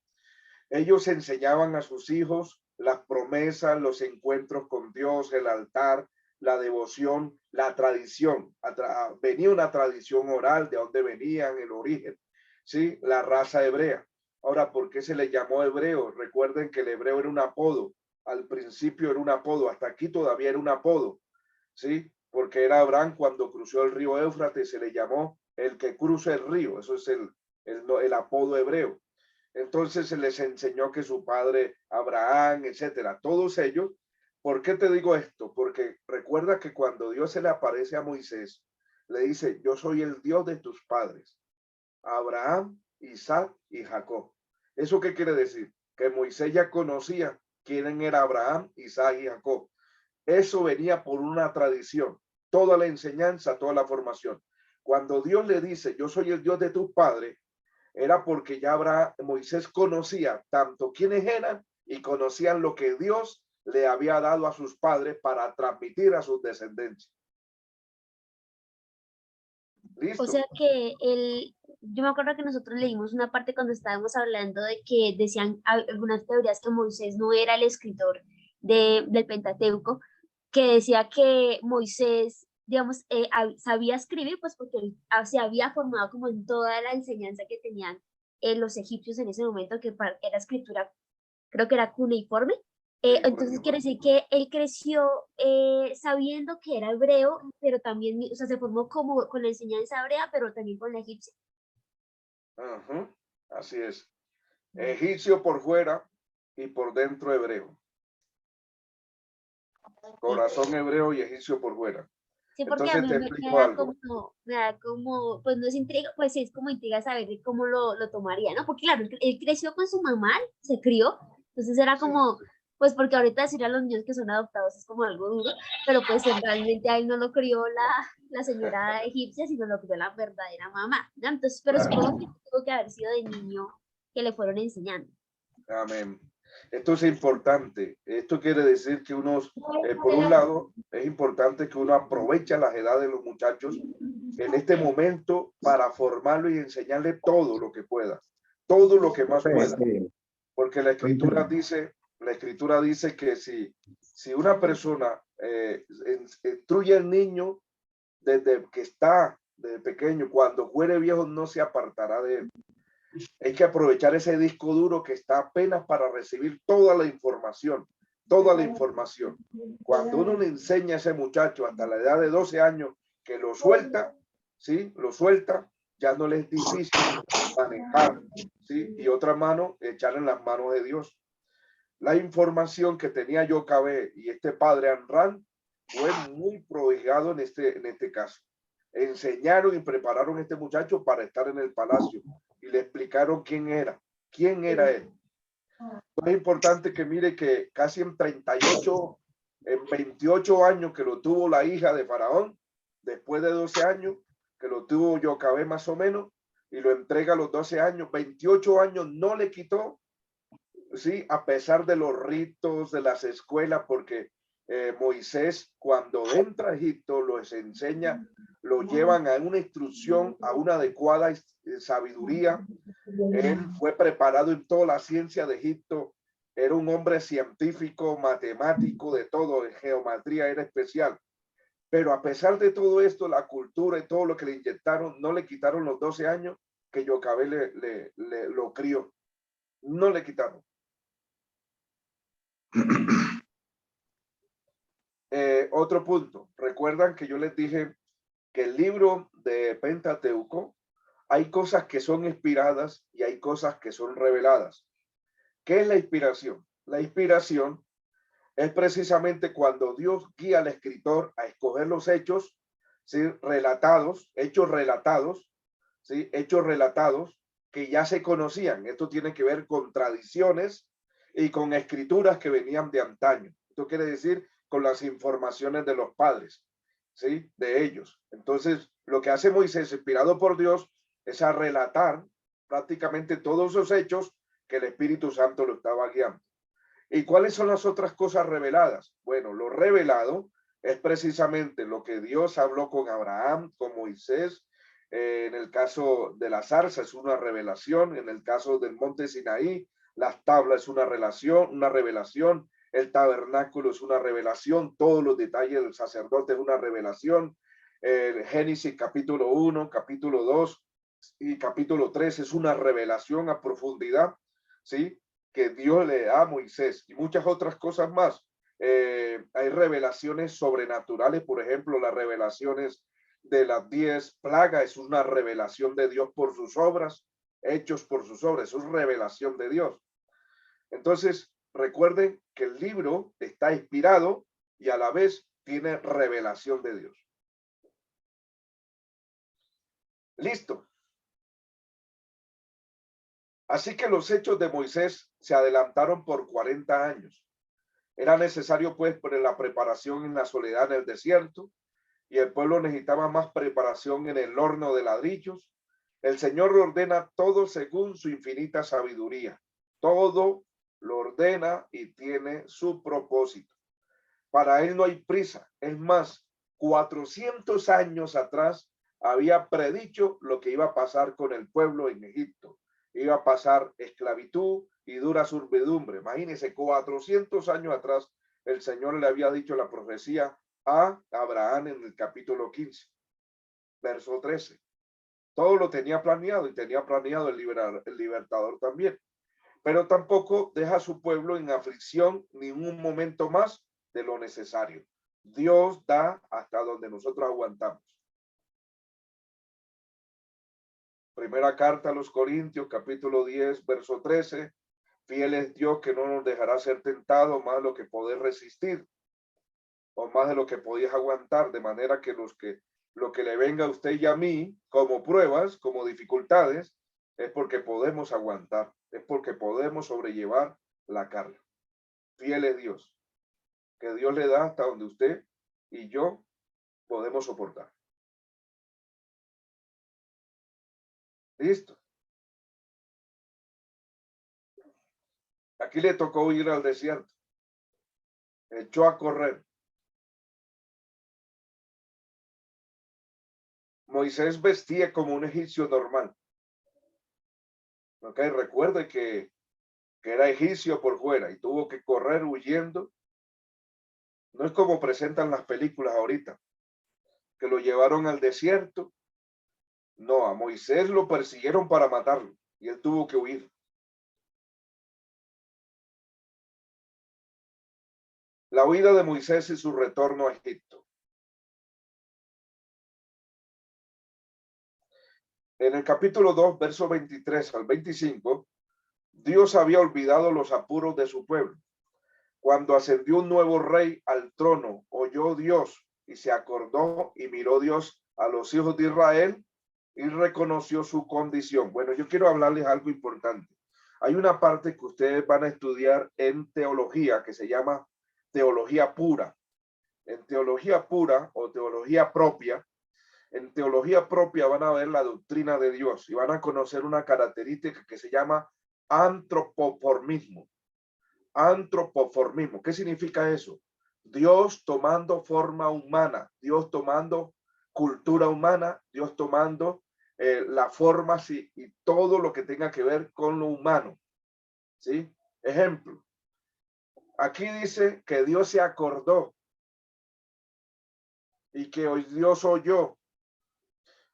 Ellos enseñaban a sus hijos las promesas, los encuentros con Dios, el altar, la devoción, la tradición. Venía una tradición oral de dónde venían, el origen, ¿sí? La raza hebrea. Ahora, ¿por qué se le llamó hebreo? Recuerden que el hebreo era un apodo. Al principio era un apodo, hasta aquí todavía era un apodo, ¿sí? Porque era Abraham cuando cruzó el río Éufrates, se le llamó el que cruza el río. Eso es el apodo hebreo. Entonces se les enseñó que su padre Abraham, etcétera, todos ellos. ¿Por qué te digo esto? Porque recuerda que cuando Dios se le aparece a Moisés, le dice, yo soy el Dios de tus padres, Abraham, Isaac y Jacob. ¿Eso qué quiere decir? Que Moisés ya conocía quién era Abraham, Isaac y Jacob. Eso venía por una tradición, toda la enseñanza, toda la formación. Cuando Dios le dice, yo soy el Dios de tus padres, era porque ya Moisés conocía tanto quiénes eran y conocían lo que Dios le había dado a sus padres para transmitir a sus descendencias. ¿Listo? O sea que yo me acuerdo que nosotros leímos una parte cuando estábamos hablando de que decían algunas teorías que Moisés no era el escritor del Pentateuco, que decía que Moisés, digamos, sabía escribir, pues porque él se había formado como en toda la enseñanza que tenían los egipcios en ese momento, que era escritura, creo que era cuneiforme. Entonces quiere decir que él creció sabiendo que era hebreo, pero también, o sea, se formó como con la enseñanza hebrea, pero también con la egipcia. Así es. Egipcio por fuera y por dentro hebreo. Corazón hebreo y egipcio por fuera. Sí, porque Entonces a mí te me explico da como, pues no es intriga, pues es como intriga saber de cómo lo tomaría, ¿no? Porque claro, él creció con su mamá, se crió, entonces era como, pues porque ahorita decir a los niños que son adoptados es como algo duro, pero pues realmente a él no lo crió la señora egipcia, sino lo crió la verdadera mamá, ¿no? Entonces, pero supongo que tuvo que haber sido de niño que le fueron enseñando. Amén. Esto es importante. Esto quiere decir que por un lado, es importante que uno aproveche las edades de los muchachos en este momento para formarlo y enseñarle todo lo que pueda, todo lo que más pueda. Porque la escritura dice que si una persona instruye al niño desde que está de pequeño, cuando fuere viejo no se apartará de él. Hay que aprovechar ese disco duro que está apenas para recibir toda la información, toda la información. Cuando uno le enseña a ese muchacho hasta la edad de 12 años que lo suelta, ¿sí? Lo suelta, ya no le es difícil manejar, ¿sí? Y otra mano, echar en las manos de Dios. La información que tenía Yocabé y este padre Amram fue muy prodigado en este caso. Enseñaron y prepararon a este muchacho para estar en el palacio y le explicaron quién era él. Es importante que mire que casi en 28 años que lo tuvo la hija de Faraón, después de 12 años que lo tuvo Yocabé más o menos, y lo entrega a los 12 años, 28 años no le quitó, sí, a pesar de los ritos de las escuelas, porque Moisés cuando entra a Egipto los enseña, lo llevan a una instrucción, a una adecuada sabiduría. Él fue preparado en toda la ciencia de Egipto, era un hombre científico, matemático, de todo, de geometría era especial. Pero a pesar de todo esto, la cultura y todo lo que le inyectaron, no le quitaron los 12 años que Yocabé lo crió. No le quitaron. Otro punto, recuerdan que yo les dije que el libro de Pentateuco hay cosas que son inspiradas y hay cosas que son reveladas. ¿Qué es la inspiración? La inspiración es precisamente cuando Dios guía al escritor a escoger los hechos, ¿sí? Hechos relatados, ¿sí? Hechos relatados que ya se conocían. Esto tiene que ver con tradiciones y con escrituras que venían de antaño. Esto quiere decir con las informaciones de los padres, ¿sí? De ellos. Entonces, lo que hace Moisés, inspirado por Dios, es a relatar prácticamente todos esos hechos que el Espíritu Santo lo estaba guiando. ¿Y cuáles son las otras cosas reveladas? Bueno, lo revelado es precisamente lo que Dios habló con Abraham, con Moisés, En el caso de la zarza es una revelación. En el caso del monte Sinaí, las tablas es una revelación. El tabernáculo es una revelación. Todos los detalles del sacerdote es una revelación. El Génesis capítulo 1, capítulo 2 y capítulo 3 es una revelación a profundidad, ¿sí? Que Dios le da a Moisés y muchas otras cosas más. Hay revelaciones sobrenaturales, por ejemplo, las revelaciones de las 10 plagas es una revelación de Dios por sus obras, hechos por sus obras, es revelación de Dios. Entonces, recuerden que el libro está inspirado y a la vez tiene revelación de Dios. Listo. Así que los hechos de Moisés se adelantaron por 40 años. Era necesario, pues, por la preparación en la soledad en el desierto, y el pueblo necesitaba más preparación en el horno de ladrillos. El Señor lo ordena todo según su infinita sabiduría. Todo lo ordena y tiene su propósito. Para él no hay prisa. Es más, 400 años atrás había predicho lo que iba a pasar con el pueblo en Egipto. Iba a pasar esclavitud y dura servidumbre. Imagínense, 400 años atrás el Señor le había dicho la profecía a Abraham en el capítulo 15, verso 13. Todo lo tenía planeado y tenía planeado el libertador también. Pero tampoco deja a su pueblo en aflicción ni un momento más de lo necesario. Dios da hasta donde nosotros aguantamos. Primera carta a los Corintios, capítulo 10, verso 13. Fiel es Dios que no nos dejará ser tentados más de lo que poder resistir o más de lo que podías aguantar, de manera que lo que le venga a usted y a mí como pruebas, como dificultades, es porque podemos aguantar, es porque podemos sobrellevar la carga. Fiel es Dios, que Dios le da hasta donde usted y yo podemos soportar. Listo. Aquí le tocó ir al desierto. Echó a correr. Moisés vestía como un egipcio normal. Ok, recuerde que era egipcio por fuera y tuvo que correr huyendo. No es como presentan las películas ahorita, que lo llevaron al desierto. No, a Moisés lo persiguieron para matarlo y él tuvo que huir. La huida de Moisés y su retorno a Egipto. En el capítulo 2, verso 23 al 25, Dios había olvidado los apuros de su pueblo. Cuando ascendió un nuevo rey al trono, oyó Dios y se acordó y miró Dios a los hijos de Israel y reconoció su condición. Bueno, yo quiero hablarles algo importante. Hay una parte que ustedes van a estudiar en teología que se llama teología pura. En teología pura o teología propia, en teología propia van a ver la doctrina de Dios y van a conocer una característica que se llama antropoformismo. Antropoformismo. ¿Qué significa eso? Dios tomando forma humana, Dios tomando cultura humana, Dios tomando la forma y todo lo que tenga que ver con lo humano. ¿Sí? Ejemplo. Aquí dice que Dios se acordó y que hoy Dios oyó.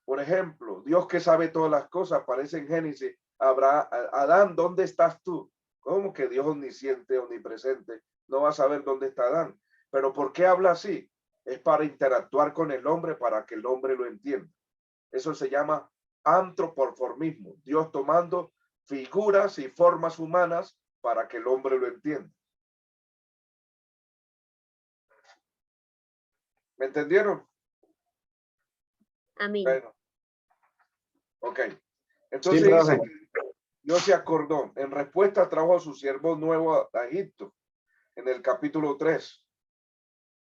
Por ejemplo, Dios que sabe todas las cosas, aparece en Génesis. Adán, ¿dónde estás tú? ¿Cómo que Dios omnisciente, omnipresente no va a saber dónde está Adán? Pero ¿por qué habla así? Es para interactuar con el hombre, para que el hombre lo entienda. Eso se llama antropoformismo. Dios tomando figuras y formas humanas para que el hombre lo entienda. ¿Me entendieron? Amén. Bueno. Ok. Entonces Sí, dice profe. que Dios se acordó. En respuesta trajo a su siervo nuevo a Egipto, en el capítulo 3.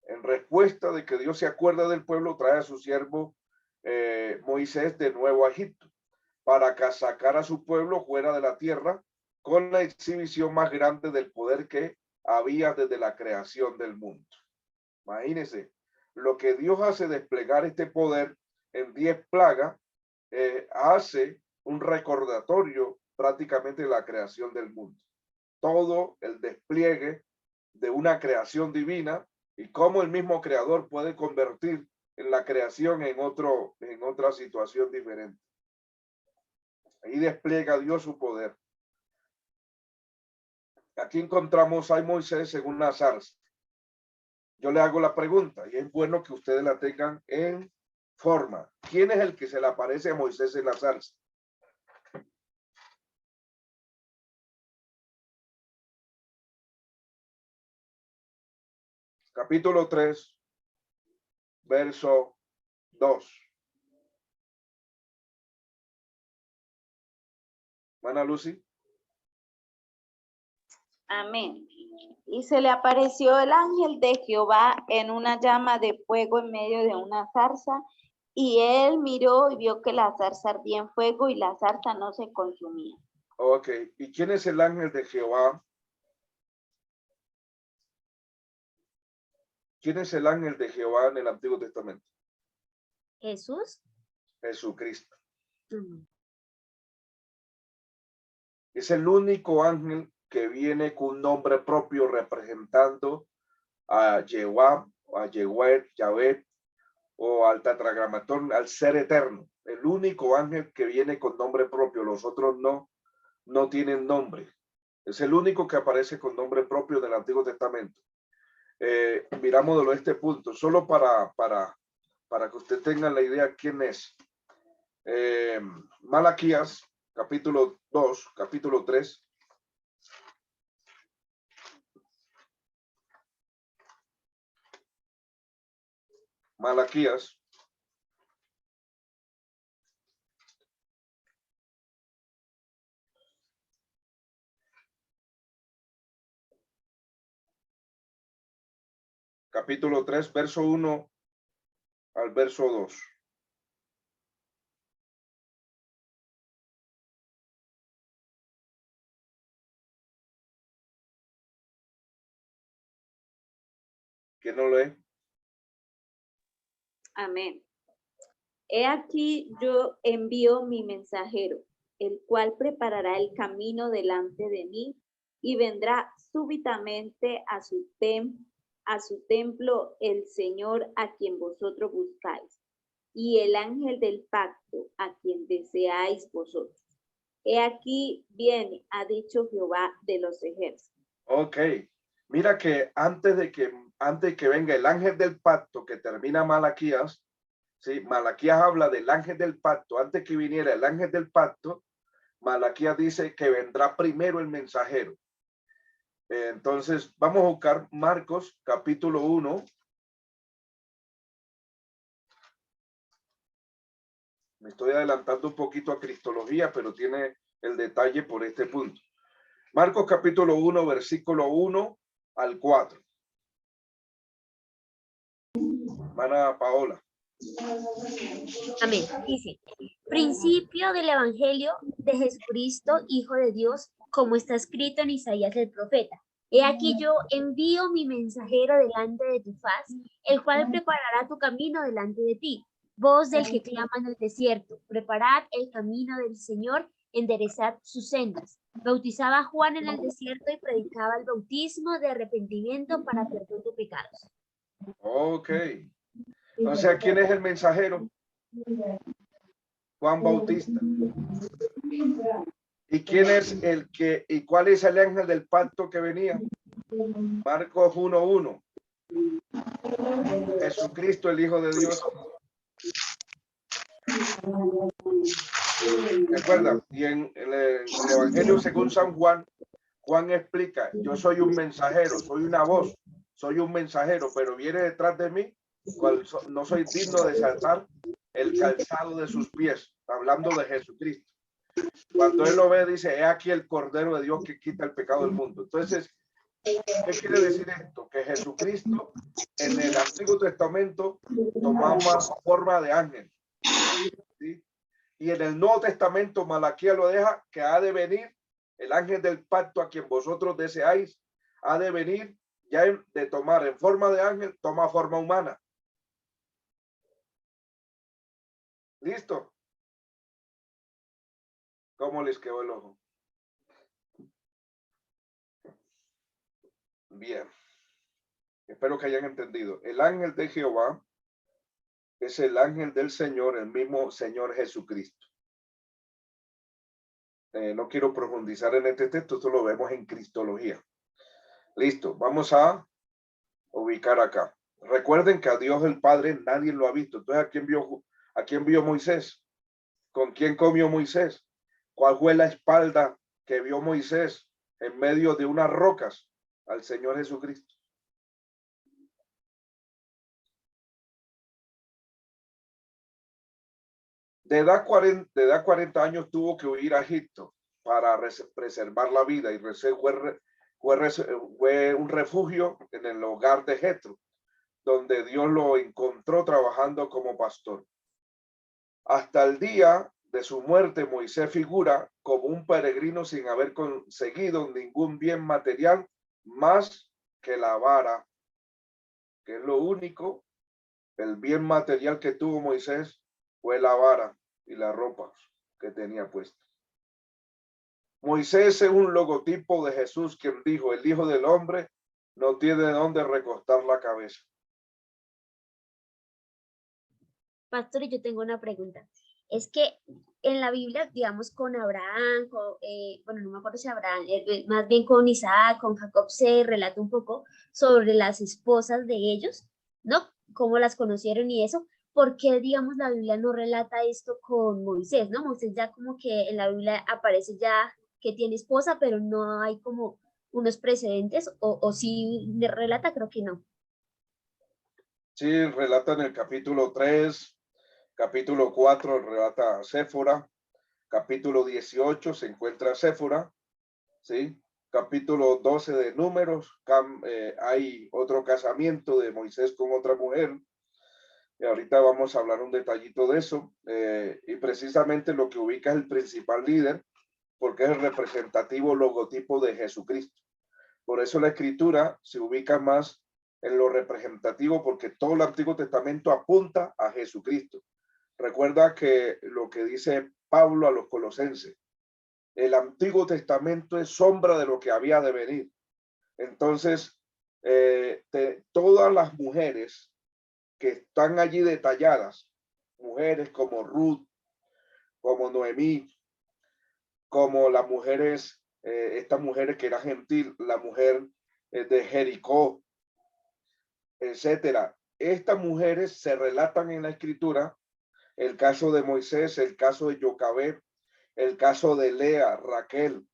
En respuesta de que Dios se acuerda del pueblo, trae a su siervo Moisés de nuevo a Egipto, para sacar a su pueblo fuera de la tierra con la exhibición más grande del poder que había desde la creación del mundo. Imagínense, lo que Dios hace desplegar este poder en 10 plagas hace un recordatorio prácticamente de la creación del mundo. Todo el despliegue de una creación divina y cómo el mismo creador puede convertir en la creación en otra situación diferente. Ahí despliega Dios su poder. Aquí encontramos a Moisés en una zarza. Yo le hago la pregunta y es bueno que ustedes la tengan en forma. ¿Quién es el que se le aparece a Moisés en la zarza? Capítulo 3, verso 2. Hermana Lucy. Amén. Y se le apareció el ángel de Jehová en una llama de fuego en medio de una zarza, y él miró y vio que la zarza ardía en fuego y la zarza no se consumía. Ok, ¿y quién es el ángel de Jehová? ¿Quién es el ángel de Jehová en el Antiguo Testamento? Jesús. Jesucristo. Ujú. Es el único ángel que viene con un nombre propio representando a Jehová, a Yahweh, o al tetragramatón, al ser eterno. El único ángel que viene con nombre propio, los otros no tienen nombre. Es el único que aparece con nombre propio del Antiguo Testamento. Mirámoslo a este punto, solo para que usted tenga la idea quién es. Malaquías, capítulo 2, capítulo 3. Malaquías. Capítulo 3, verso 1 al verso 2. ¿Quién no lee? Amén. He aquí yo envío mi mensajero, el cual preparará el camino delante de mí, y vendrá súbitamente a su templo el Señor a quien vosotros buscáis, y el ángel del pacto a quien deseáis vosotros. He aquí viene, ha dicho Jehová de los ejércitos. Ok, mira que antes de que venga el ángel del pacto que termina Malaquías, ¿sí? Malaquías habla del ángel del pacto. Antes que viniera el ángel del pacto, Malaquías dice que vendrá primero el mensajero. Entonces, vamos a buscar Marcos capítulo 1. Me estoy adelantando un poquito a Cristología, pero tiene el detalle por este punto. Marcos capítulo 1, versículo 1 al 4. Hermana Paola. Amén. Dice, principio del Evangelio de Jesucristo, Hijo de Dios, como está escrito en Isaías el profeta. He aquí yo envío mi mensajero delante de tu faz, el cual preparará tu camino delante de ti. Voz del que clama en el desierto, preparad el camino del Señor, enderezad sus sendas. Bautizaba a Juan en el desierto y predicaba el bautismo de arrepentimiento para perdón de pecados. Ok. O sea, ¿quién es el mensajero? Juan Bautista. ¿Y quién es y cuál es el ángel del pacto que venía? Marcos 1:1. Jesucristo, el Hijo de Dios. ¿Recuerdan? Y en el Evangelio según San Juan, Juan explica, yo soy un mensajero, soy una voz, soy un mensajero, pero viene detrás de mí, no soy digno de saltar el calzado de sus pies, hablando de Jesucristo. Cuando él lo ve, dice, he aquí el Cordero de Dios que quita el pecado del mundo. Entonces, ¿qué quiere decir esto? Que Jesucristo en el Antiguo Testamento tomaba forma de ángel, ¿sí? Y en el Nuevo Testamento Malaquías lo deja que ha de venir el ángel del pacto a quien vosotros deseáis, ha de venir ya de tomar en forma de ángel, toma forma humana. ¿Listo? ¿Cómo les quedó el ojo? Bien. Espero que hayan entendido. El ángel de Jehová es el ángel del Señor, el mismo Señor Jesucristo. No quiero profundizar en este texto, esto lo vemos en Cristología. Listo, vamos a ubicar acá. Recuerden que a Dios el Padre nadie lo ha visto. Entonces, ¿a quién vio Moisés? ¿Con quién comió Moisés? ¿Cuál fue la espalda que vio Moisés en medio de unas rocas? Al Señor Jesucristo. De edad 40 años tuvo que huir a Egipto para preservar la vida y fue un refugio en el hogar de Jetro, donde Dios lo encontró trabajando como pastor. Hasta el día de su muerte, Moisés figura como un peregrino sin haber conseguido ningún bien material más que la vara, que es lo único, el bien material que tuvo Moisés fue la vara y la ropa que tenía puesta. Moisés es un logotipo de Jesús, quien dijo, el Hijo del Hombre no tiene dónde recostar la cabeza. Pastor, yo tengo una pregunta. Es que en la Biblia, digamos, con Abraham, bueno, no me acuerdo si Abraham, más bien con Isaac, con Jacob, se relata un poco sobre las esposas de ellos, ¿no? Cómo las conocieron y eso. ¿Por qué, digamos, la Biblia no relata esto con Moisés, ¿no? Moisés ya como que en la Biblia aparece ya que tiene esposa, pero no hay como unos precedentes, o sí relata, creo que no. Sí, relata en el capítulo 3, capítulo 4, relata a Séfora, capítulo 18 se encuentra Séfora, ¿sí? Capítulo 12 de Números, hay otro casamiento de Moisés con otra mujer. Y ahorita vamos a hablar un detallito de eso. Y precisamente lo que ubica es el principal líder, porque es el representativo logotipo de Jesucristo. Por eso la escritura se ubica más en lo representativo, porque todo el Antiguo Testamento apunta a Jesucristo. Recuerda que lo que dice Pablo a los colosenses, el Antiguo Testamento es sombra de lo que había de venir. Entonces, todas las mujeres que están allí detalladas, mujeres como Ruth, como Noemí, como las mujeres, estas mujeres que era gentil, la mujer de Jericó, etcétera. Estas mujeres se relatan en la escritura, el caso de Moisés, el caso de Jocabed, el caso de Lea, Raquel.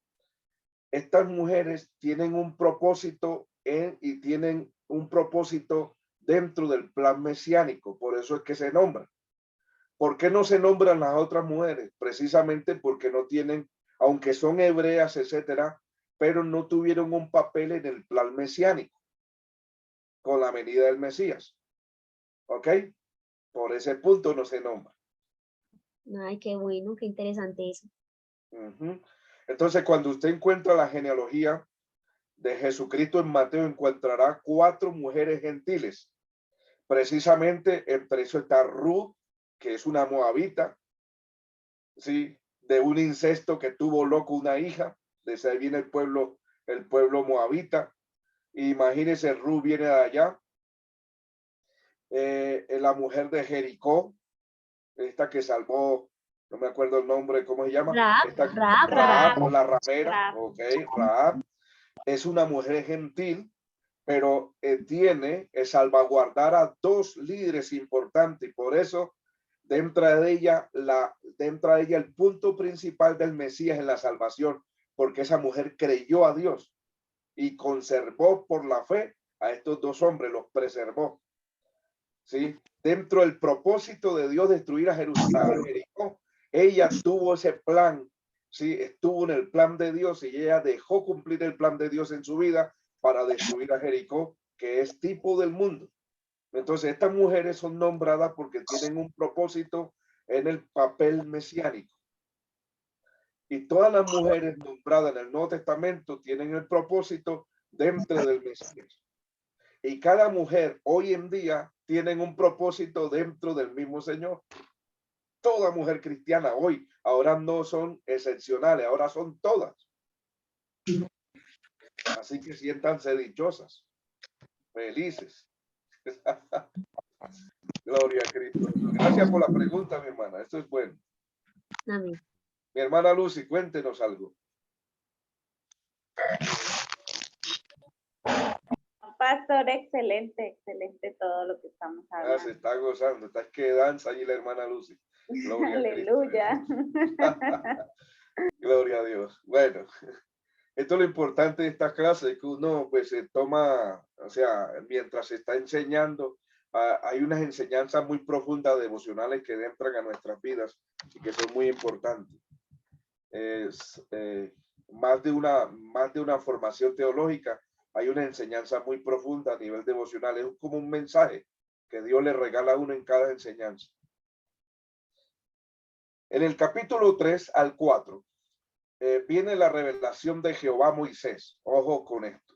Estas mujeres tienen un propósito y tienen un propósito dentro del plan mesiánico, por eso es que se nombran. ¿Por qué no se nombran las otras mujeres? Precisamente porque no tienen, aunque son hebreas, etcétera, pero no tuvieron un papel en el plan mesiánico con la venida del Mesías. ¿Ok? Por ese punto no se nombra. Ay, qué bueno, qué interesante eso. Entonces, cuando usted encuentra la genealogía de Jesucristo en Mateo, encontrará 4 mujeres gentiles. Precisamente entre eso está Ruth, que es una moabita, ¿sí? De un incesto que tuvo loco una hija. Desde ahí viene el pueblo moabita. Imagínense, Ruth viene de allá. La mujer de Jericó, esta que salvó, no me acuerdo el nombre, ¿cómo se llama? Rahab, la ramera, ok, Rahab. Es una mujer gentil, pero tiene que salvaguardar a 2 líderes importantes, y por eso dentro de ella el punto principal del Mesías es la salvación, porque esa mujer creyó a Dios y conservó por la fe a estos 2 hombres, los preservó. ¿Sí? Dentro del propósito de Dios destruir a Jerusalén, Jericó, ella tuvo ese plan, ¿sí? Estuvo en el plan de Dios y ella dejó cumplir el plan de Dios en su vida para destruir a Jericó, que es tipo del mundo. Entonces, estas mujeres son nombradas porque tienen un propósito en el papel mesiánico. Y todas las mujeres nombradas en el Nuevo Testamento tienen el propósito dentro del Mesías. Y cada mujer hoy en día tienen un propósito dentro del mismo Señor. Toda mujer cristiana hoy, ahora no son excepcionales, ahora son todas. Así que siéntanse dichosas, felices. Gloria a Cristo. Gracias por la pregunta, mi hermana. Esto es bueno. Amén. Mi hermana Lucy, cuéntenos algo. Pastor, excelente todo lo que estamos Se hablando. está gozando. Está que danza allí la hermana Lucy. Gloria Aleluya. a Cristo. Gloria a Dios. Bueno, esto es lo importante de esta clase, que uno pues se toma, o sea, mientras se está enseñando, hay unas enseñanzas muy profundas devocionales que entran a nuestras vidas y que son muy importantes. Es, más de una formación teológica, hay una enseñanza muy profunda a nivel devocional. Es como un mensaje que Dios le regala a uno en cada enseñanza. En el capítulo 3 al 4, viene la revelación de Jehová a Moisés. Ojo con esto.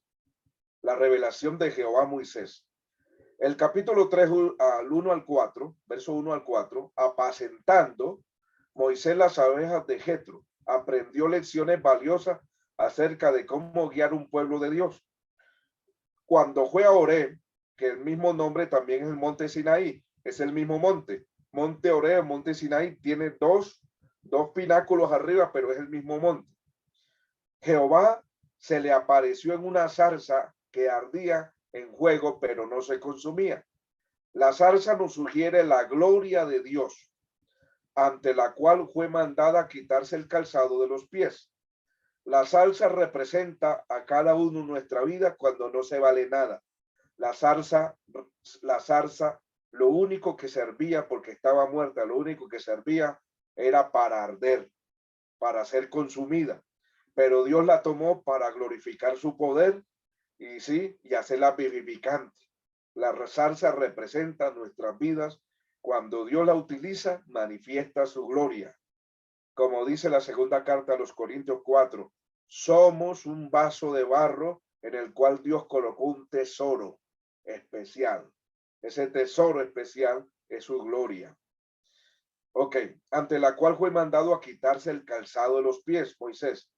La revelación de Jehová a Moisés. El capítulo 3 al 1 al 4, verso 1 al 4, apacentando Moisés las abejas de Jetro, aprendió lecciones valiosas acerca de cómo guiar un pueblo de Dios. Cuando fue a Horeb, que el mismo nombre también es el monte Sinaí, es el mismo monte. Monte Horeb, monte Sinaí, tiene dos pináculos arriba, pero es el mismo monte. Jehová se le apareció en una zarza que ardía en fuego, pero no se consumía. La zarza nos sugiere la gloria de Dios, ante la cual fue mandada a quitarse el calzado de los pies. La zarza representa a cada uno en nuestra vida cuando no se vale nada. La zarza, lo único que servía, porque estaba muerta, lo único que servía era para arder, para ser consumida. Pero Dios la tomó para glorificar su poder y hacerla vivificante. La zarza representa nuestras vidas. Cuando Dios la utiliza, manifiesta su gloria. Como dice la segunda carta a los Corintios 4, somos un vaso de barro en el cual Dios colocó un tesoro especial. Ese tesoro especial es su gloria. Ok, ante la cual fue mandado a quitarse el calzado de los pies, Moisés.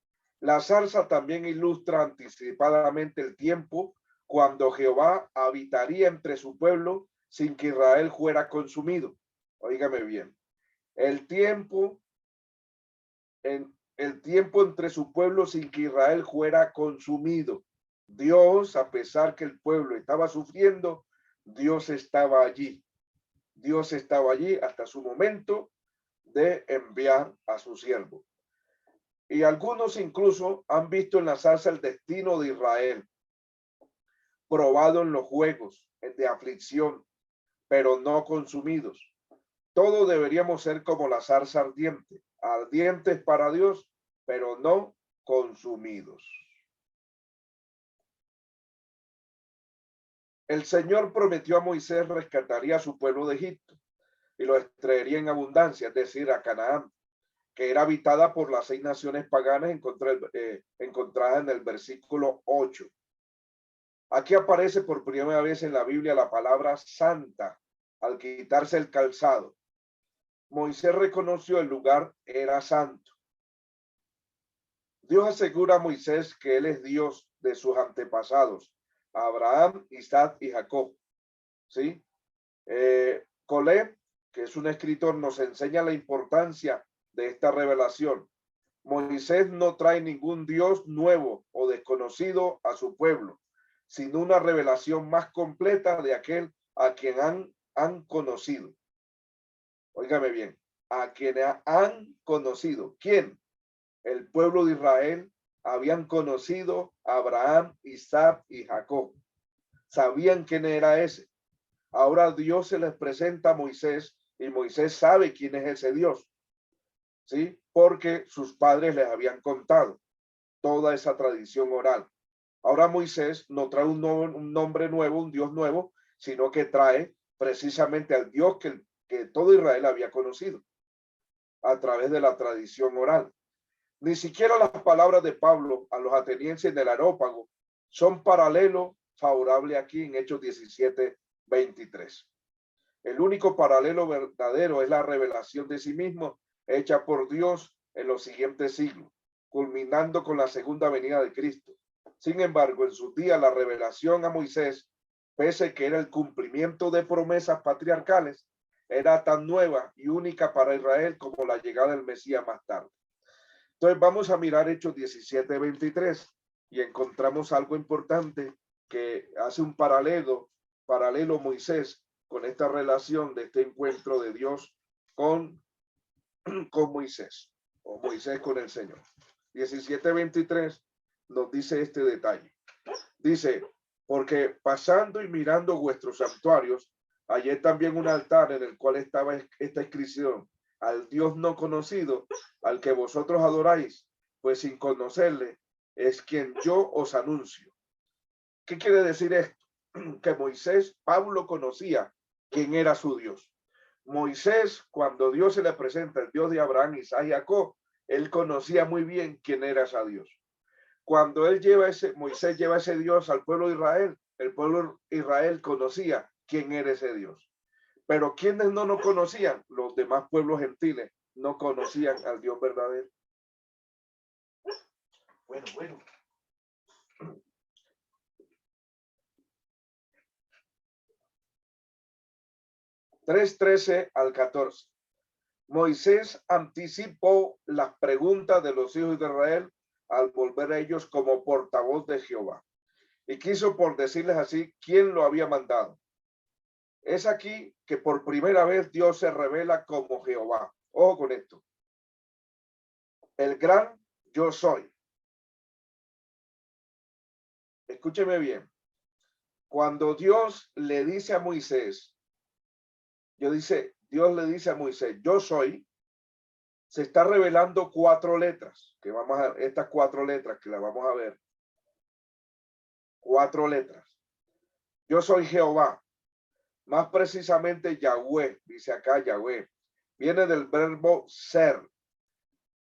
La zarza también ilustra anticipadamente el tiempo cuando Jehová habitaría entre su pueblo sin que Israel fuera consumido. Óigame bien. El tiempo entre su pueblo sin que Israel fuera consumido. Dios, a pesar que el pueblo estaba sufriendo, Dios estaba allí. Dios estaba allí hasta su momento de enviar a su siervo. Y algunos incluso han visto en la zarza el destino de Israel, probado en los juegos de aflicción, pero no consumidos. Todos deberíamos ser como la zarza ardiente, ardientes para Dios, pero no consumidos. El Señor prometió a Moisés rescataría a su pueblo de Egipto y lo extraería en abundancia, es decir, a Canaán, que era habitada por las 6 naciones paganas encontradas en el versículo 8. Aquí aparece por primera vez en la Biblia la palabra santa al quitarse el calzado. Moisés reconoció el lugar era santo. Dios asegura a Moisés que él es Dios de sus antepasados, Abraham, Isaac y Jacob. ¿Sí? Colé, que es un escritor, nos enseña la importancia de esta revelación. Moisés no trae ningún Dios nuevo o desconocido a su pueblo, sino una revelación más completa de aquel a quien han conocido. Óigame bien, a quien han conocido. ¿Quién? El pueblo de Israel habían conocido a Abraham, Isaac y Jacob. Sabían quién era ese. Ahora Dios se les presenta a Moisés y Moisés sabe quién es ese Dios. ¿Sí? Porque sus padres les habían contado toda esa tradición oral. Ahora Moisés no trae un nombre nuevo, un Dios nuevo, sino que trae precisamente al Dios que todo Israel había conocido a través de la tradición oral. Ni siquiera las palabras de Pablo a los atenienses del Areópago son paralelo favorable aquí en Hechos 17:23. El único paralelo verdadero es la revelación de sí mismo hecha por Dios en los siguientes siglos, culminando con la segunda venida de Cristo. Sin embargo, en su día la revelación a Moisés, pese que era el cumplimiento de promesas patriarcales, era tan nueva y única para Israel como la llegada del Mesías más tarde. Entonces vamos a mirar Hechos 17:23 y encontramos algo importante que hace un paralelo Moisés con esta relación de este encuentro de Dios con Moisés, o Moisés con el Señor. 17:23 nos dice este detalle. Dice, porque pasando y mirando vuestros santuarios, hallé también un altar en el cual estaba esta inscripción: al Dios no conocido, al que vosotros adoráis, pues sin conocerle, es quien yo os anuncio. ¿Qué quiere decir esto? Que Moisés, Pablo conocía quién era su Dios. Moisés, cuando Dios se le presenta, el Dios de Abraham, Isaac y Jacob, él conocía muy bien quién era ese Dios. Cuando Moisés lleva ese Dios al pueblo de Israel, el pueblo de Israel conocía quién era ese Dios. Pero quienes no lo conocían, los demás pueblos gentiles no conocían al Dios verdadero. Bueno. 3:13 al 14. Moisés anticipó las preguntas de los hijos de Israel al volver a ellos como portavoz de Jehová. Y quiso por decirles así quién lo había mandado. Es aquí que por primera vez Dios se revela como Jehová. Ojo con esto. El gran yo soy. Escúcheme bien. Cuando Dios le dice a Moisés, Dios le dice a Moisés, yo soy, se está revelando 4 letras, que vamos a, estas 4 letras que las vamos a ver. 4 letras. Yo soy Jehová, más precisamente Yahweh, dice acá Yahweh. Viene del verbo ser.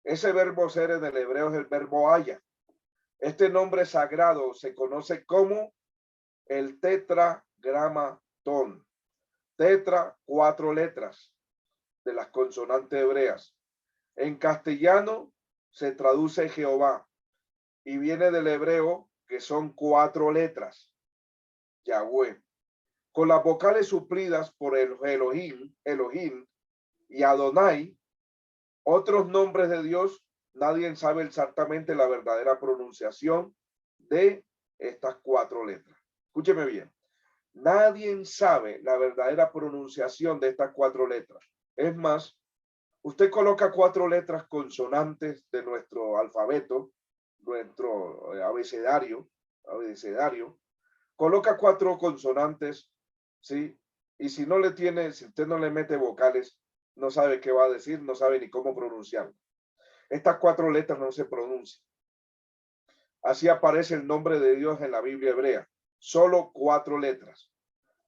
Ese verbo ser en el hebreo es el verbo haya. Este nombre sagrado se conoce como el tetragramatón. Tetra, 4 letras de las consonantes hebreas. En castellano se traduce Jehová y viene del hebreo, que son 4 letras. Yahweh. Con las vocales suplidas por el Elohim y Adonai, otros nombres de Dios, nadie sabe exactamente la verdadera pronunciación de estas 4 letras. Escúcheme bien. Nadie sabe la verdadera pronunciación de estas 4 letras. Es más, usted coloca 4 letras consonantes de nuestro alfabeto, nuestro abecedario, coloca 4 consonantes, ¿sí? Y si usted no le mete vocales, no sabe qué va a decir, no sabe ni cómo pronunciarlo. Estas 4 letras no se pronuncian. Así aparece el nombre de Dios en la Biblia hebrea. Solo 4 letras.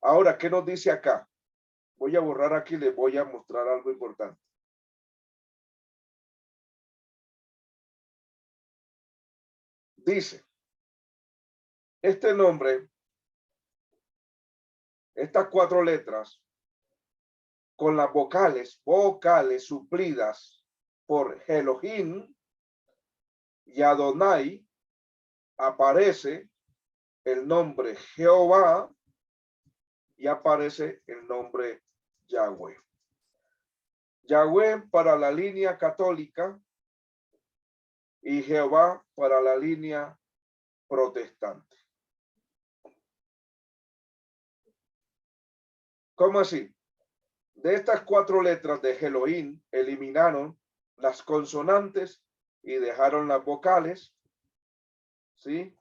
Ahora, ¿qué nos dice acá? Voy a borrar aquí, les voy a mostrar algo importante. Dice, este nombre, estas 4 letras, con las vocales suplidas por Elohim y Adonai, aparece el nombre Jehová y aparece el nombre Yahweh. Yahweh para la línea católica y Jehová para la línea protestante. ¿Cómo así? De estas 4 letras de Elohim eliminaron las consonantes y dejaron las vocales, ¿sí?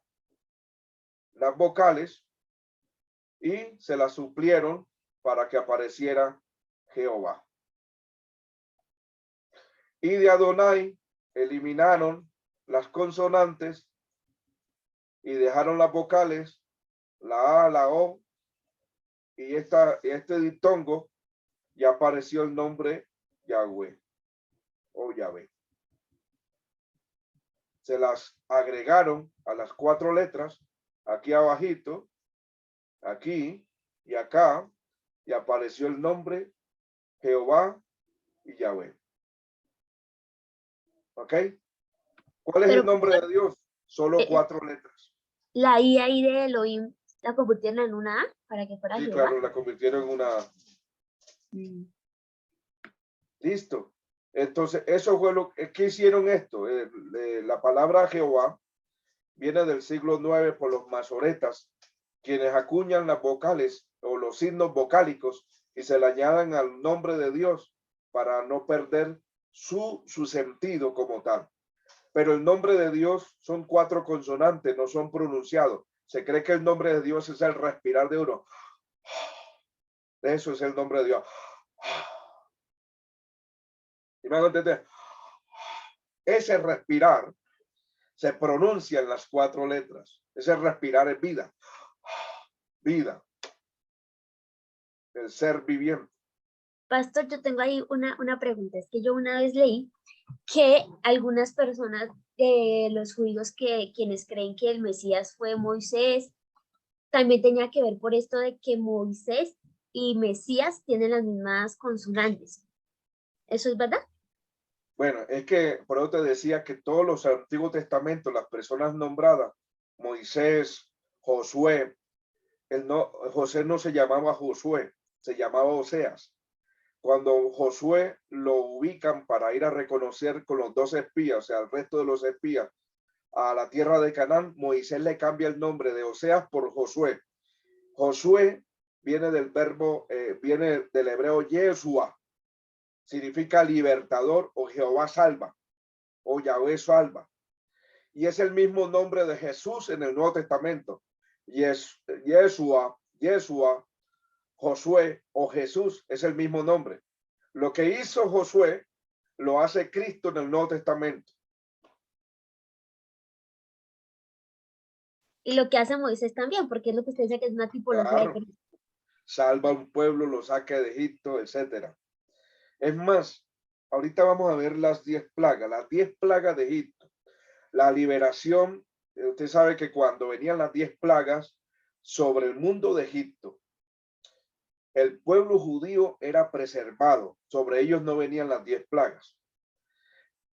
Las vocales, y se las suplieron para que apareciera Jehová. Y de Adonai eliminaron las consonantes y dejaron las vocales, la A, la O, y este diptongo, y apareció el nombre Yahweh o Yahvé. Se las agregaron a las 4 letras, aquí abajito, aquí y acá, y apareció el nombre Jehová y Yahvé. ¿Ok? ¿Cuál es Pero el nombre de Dios? Solo 4 letras. la I ahí de Elohim la convirtieron en una A para que fuera Sí, Jehová. claro, la convirtieron en una A. Listo. Entonces, eso fue lo que hicieron esto. La palabra Jehová viene del siglo IX por los masoretas, quienes acuñan las vocales o los signos vocálicos y se le añadan al nombre de Dios para no perder su sentido como tal. Pero el nombre de Dios son 4 consonantes, no son pronunciados. Se cree que el nombre de Dios es el respirar de uno. Eso es el nombre de Dios. ¿Y me hago entender? Ese respirar se pronuncia en las 4 letras. Ese respirar es vida. Vida. El ser viviente. Pastor, yo tengo ahí una pregunta. Es que yo una vez leí que algunas personas de los judíos quienes creen que el Mesías fue Moisés, también tenía que ver por esto de que Moisés y Mesías tienen las mismas consonantes. ¿Eso es verdad? Bueno, es que por eso te decía que todos los Antiguos Testamentos, las personas nombradas, Moisés, Josué, José no se llamaba Josué, se llamaba Oseas. Cuando Josué lo ubican para ir a reconocer con los 12 espías, o sea, el resto de los espías, a la tierra de Canaán, Moisés le cambia el nombre de Oseas por Josué. Josué viene del verbo, viene del hebreo Yeshua, significa libertador o Jehová salva o Yahvé salva. Y es el mismo nombre de Jesús en el Nuevo Testamento. Yeshua, Josué o Jesús es el mismo nombre. Lo que hizo Josué lo hace Cristo en el Nuevo Testamento. Y lo que hace Moisés también, porque es lo que usted dice que es una tipología de Claro. Cristo. Salva a un pueblo, lo saca de Egipto, etcétera. Es más, ahorita vamos a ver las 10 plagas, las 10 plagas de Egipto. La liberación, usted sabe que cuando venían las 10 plagas sobre el mundo de Egipto, el pueblo judío era preservado, sobre ellos no venían las 10 plagas.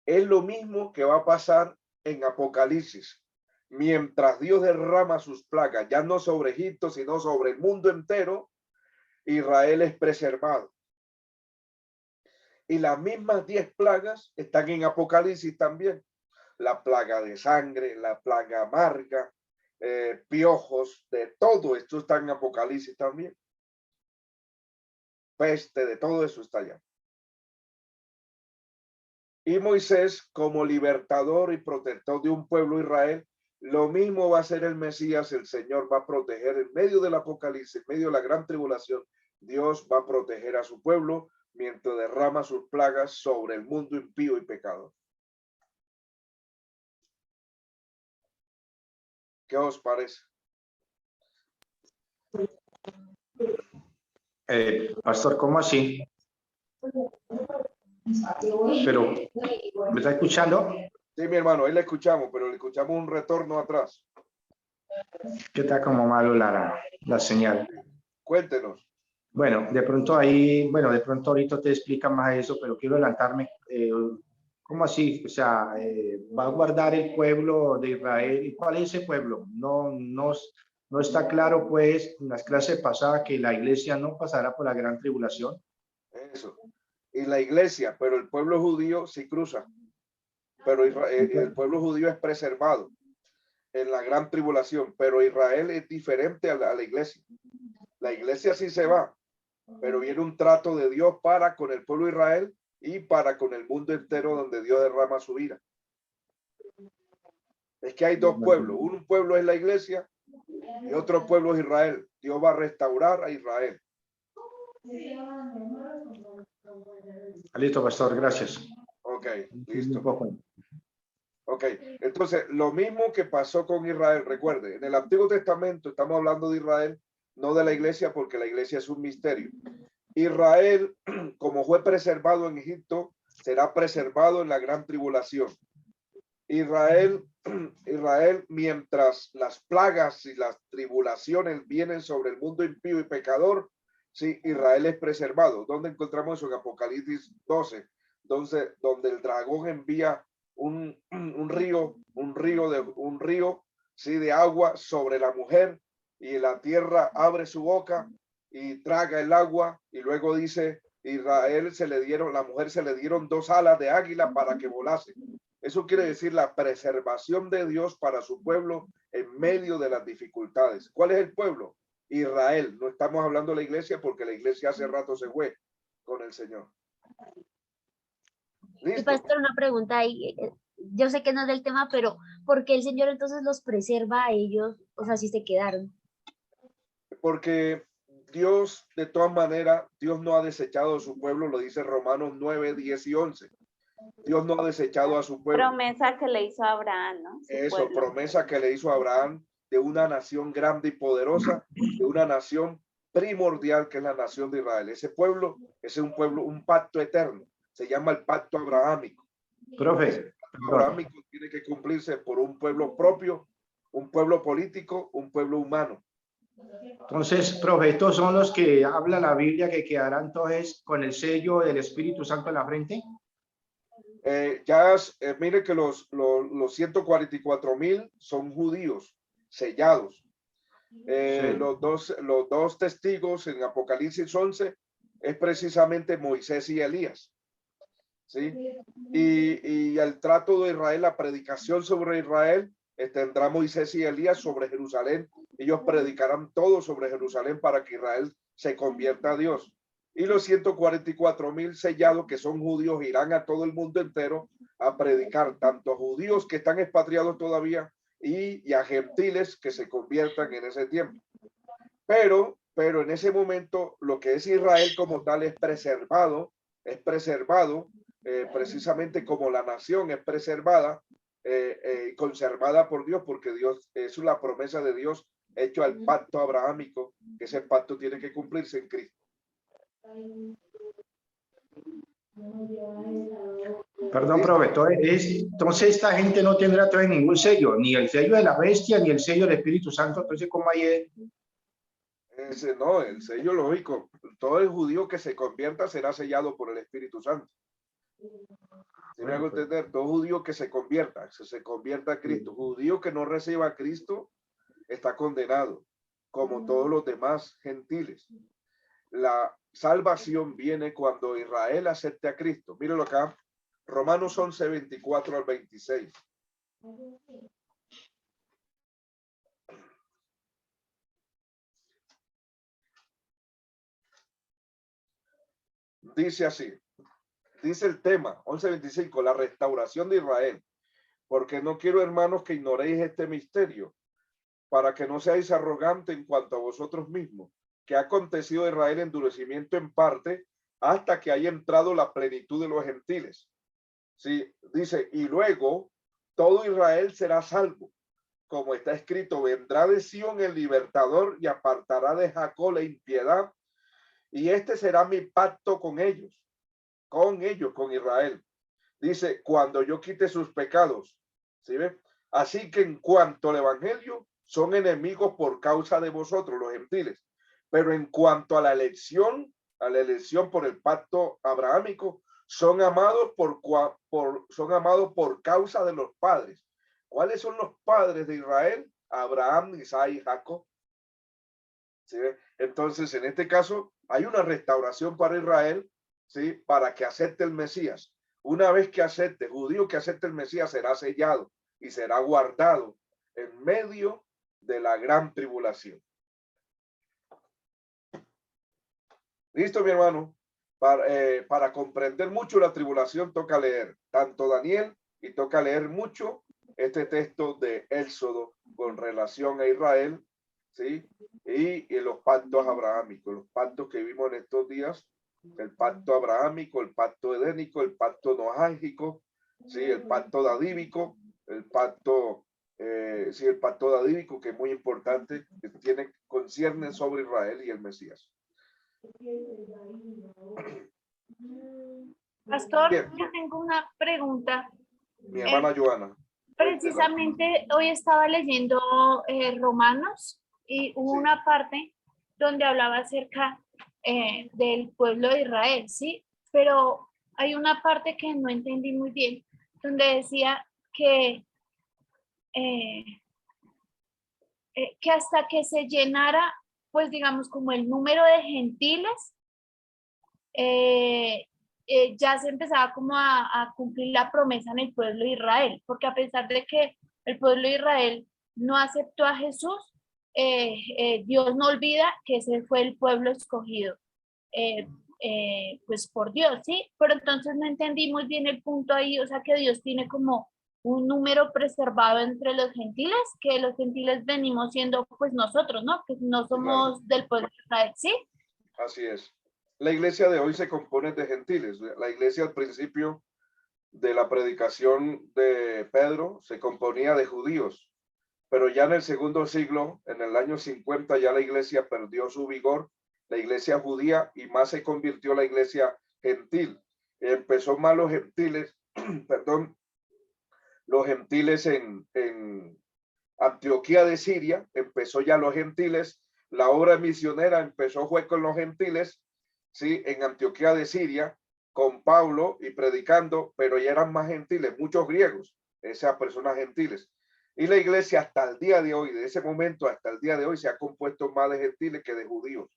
Es lo mismo que va a pasar en Apocalipsis. Mientras Dios derrama sus plagas, ya no sobre Egipto, sino sobre el mundo entero, Israel es preservado. Y las mismas 10 plagas están en Apocalipsis también. La plaga de sangre, la plaga amarga, piojos, de todo esto está en Apocalipsis también. Peste, de todo eso está allá. Y Moisés, como libertador y protector de un pueblo Israel, lo mismo va a ser el Mesías. El Señor va a proteger en medio del Apocalipsis, en medio de la gran tribulación. Dios va a proteger a su pueblo mientras derrama sus plagas sobre el mundo impío y pecador. ¿Qué os parece? Pastor, ¿cómo así? Pero, ¿me está escuchando? Sí, mi hermano, ahí le escuchamos, pero le escuchamos un retorno atrás. Que está como malo la señal. Cuéntenos. Bueno, de pronto ahí, bueno, de pronto ahorita te explica más eso, pero quiero adelantarme. ¿Cómo así? O sea, va a guardar el pueblo de Israel. ¿Y cuál es ese pueblo? No está claro, pues, en las clases pasadas que la iglesia no pasará por la gran tribulación. Eso. Y la iglesia, pero el pueblo judío sí cruza. Pero Israel, el pueblo judío es preservado en la gran tribulación, pero Israel es diferente a la iglesia. La iglesia sí se va, pero viene un trato de Dios para con el pueblo de Israel y para con el mundo entero donde Dios derrama su ira. Es que hay dos pueblos. Un pueblo es la iglesia y otro pueblo es Israel. Dios va a restaurar a Israel. Listo, pastor, gracias. Ok, listo. Ok, entonces lo mismo que pasó con Israel, recuerde, en el Antiguo Testamento estamos hablando de Israel, no de la iglesia, porque la iglesia es un misterio. Israel, como fue preservado en Egipto, será preservado en la gran tribulación. Israel, mientras las plagas y las tribulaciones vienen sobre el mundo impío y pecador, sí, Israel es preservado. ¿Dónde encontramos eso? En Apocalipsis 12, donde el dragón envía un río, sí, de agua sobre la mujer, y la tierra abre su boca y traga el agua, y luego dice, la mujer se le dieron 2 alas de águila para que volase. Eso quiere decir la preservación de Dios para su pueblo en medio de las dificultades. ¿Cuál es el pueblo? Israel. No estamos hablando de la iglesia, porque la iglesia hace rato se fue con el Señor. Y ¿Listo? pastor, una pregunta ahí. Yo sé que no es del tema, pero ¿por qué el Señor entonces los preserva a ellos? O sea, si se quedaron. Porque Dios, de todas maneras, Dios no ha desechado a su pueblo, lo dice Romanos 9, 10 y 11. Dios no ha desechado a su pueblo. Promesa que le hizo a Abraham, ¿no? Su Eso, pueblo. promesa que le hizo a Abraham de una nación grande y poderosa, de una nación primordial que es la nación de Israel. Ese pueblo es un pueblo, un pacto eterno. Se llama el pacto abrahámico. Profe, Ese pacto abrahámico tiene que cumplirse por un pueblo propio, un pueblo político, un pueblo humano. entonces, profe, estos son los que habla la Biblia que quedarán entonces con el sello del Espíritu Santo en la frente. Mire que los 144,000 son judíos sellados. Sí. Los dos testigos en Apocalipsis 11 es precisamente Moisés y Elías. ¿Sí? Y el trato de Israel, la predicación sobre Israel, tendrá Moisés y Elías sobre Jerusalén. Ellos predicarán todo sobre Jerusalén para que Israel se convierta a Dios. Y los 144,000 sellados, que son judíos, irán a todo el mundo entero a predicar, tanto a judíos que están expatriados todavía y a gentiles que se conviertan en ese tiempo. Pero en ese momento lo que es Israel como tal es preservado precisamente como la nación es preservada y conservada por Dios, porque Dios es la promesa de Dios hecho al pacto abrahámico, que ese pacto tiene que cumplirse en Cristo. Perdón, profe, entonces esta gente no tendrá entonces ningún sello, ni el sello de la bestia, ni el sello del Espíritu Santo. Entonces, ¿cómo hay? No, el sello lógico. Todo el judío que se convierta será sellado por el Espíritu Santo. Si me hago entender, todo judío que se convierta a Cristo. Judío que no reciba a Cristo está condenado, como todos los demás gentiles. La salvación viene cuando Israel acepte a Cristo. Míralo acá, Romanos 11, 24 al 26. Dice así, dice el tema 11:25, la restauración de Israel. Porque no quiero, hermanos, que ignoréis este misterio, para que no seáis arrogantes en cuanto a vosotros mismos, que ha acontecido a Israel endurecimiento en parte hasta que haya entrado la plenitud de los gentiles. Sí, dice, y luego todo Israel será salvo, como está escrito, vendrá de Sión el libertador y apartará de Jacob la impiedad, y este será mi pacto con ellos, con Israel. Dice, cuando yo quite sus pecados. ¿Sí ve? Así que en cuanto al evangelio, son enemigos por causa de vosotros, los gentiles. Pero en cuanto a la elección por el pacto abrahámico, son amados por causa de los padres. ¿Cuáles son los padres de Israel? Abraham, Isaac y Jacob. ¿Sí ve? Entonces, en este caso, hay una restauración para Israel, ¿sí? Para que acepte el Mesías. Una vez que acepte, judío que acepte el Mesías será sellado y será guardado en medio de la gran tribulación. Listo, mi hermano. Para comprender mucho la tribulación toca leer tanto Daniel y toca leer mucho este texto de Éxodo con relación a Israel, ¿sí? Y los pactos abrahámicos, los pactos que vimos en estos días. El pacto abrahámico, el pacto edénico, el pacto noágico, sí, el pacto davídico, el pacto davídico, que es muy importante, que concierne sobre Israel y el Mesías. Pastor, Bien. yo tengo una pregunta. Mi hermana Joana. Precisamente hoy estaba leyendo Romanos y hubo Sí. una parte donde hablaba acerca del pueblo de Israel, ¿sí? Pero hay una parte que no entendí muy bien, donde decía que hasta que se llenara, pues digamos, como el número de gentiles, ya se empezaba como a cumplir la promesa en el pueblo de Israel, porque a pesar de que el pueblo de Israel no aceptó a Jesús, Dios no olvida que ese fue el pueblo escogido, pues por Dios, ¿sí? Pero entonces no entendí muy bien el punto ahí, o sea que Dios tiene como un número preservado entre los gentiles, que los gentiles venimos siendo pues nosotros, ¿no? Que no somos del pueblo de Israel, ¿sí? Así es. La iglesia de hoy se compone de gentiles. La iglesia al principio de la predicación de Pedro se componía de judíos, pero ya en el segundo siglo, en el año 50, ya la iglesia perdió su vigor, la iglesia judía, y más se convirtió la iglesia gentil. Empezó más los gentiles, perdón, los gentiles en Antioquía de Siria, empezó ya los gentiles, la obra misionera empezó fue con los gentiles, sí, en Antioquía de Siria, con Pablo y predicando, pero ya eran más gentiles, muchos griegos, esas personas gentiles. Y la iglesia hasta el día de hoy, de ese momento hasta el día de hoy, se ha compuesto más de gentiles que de judíos.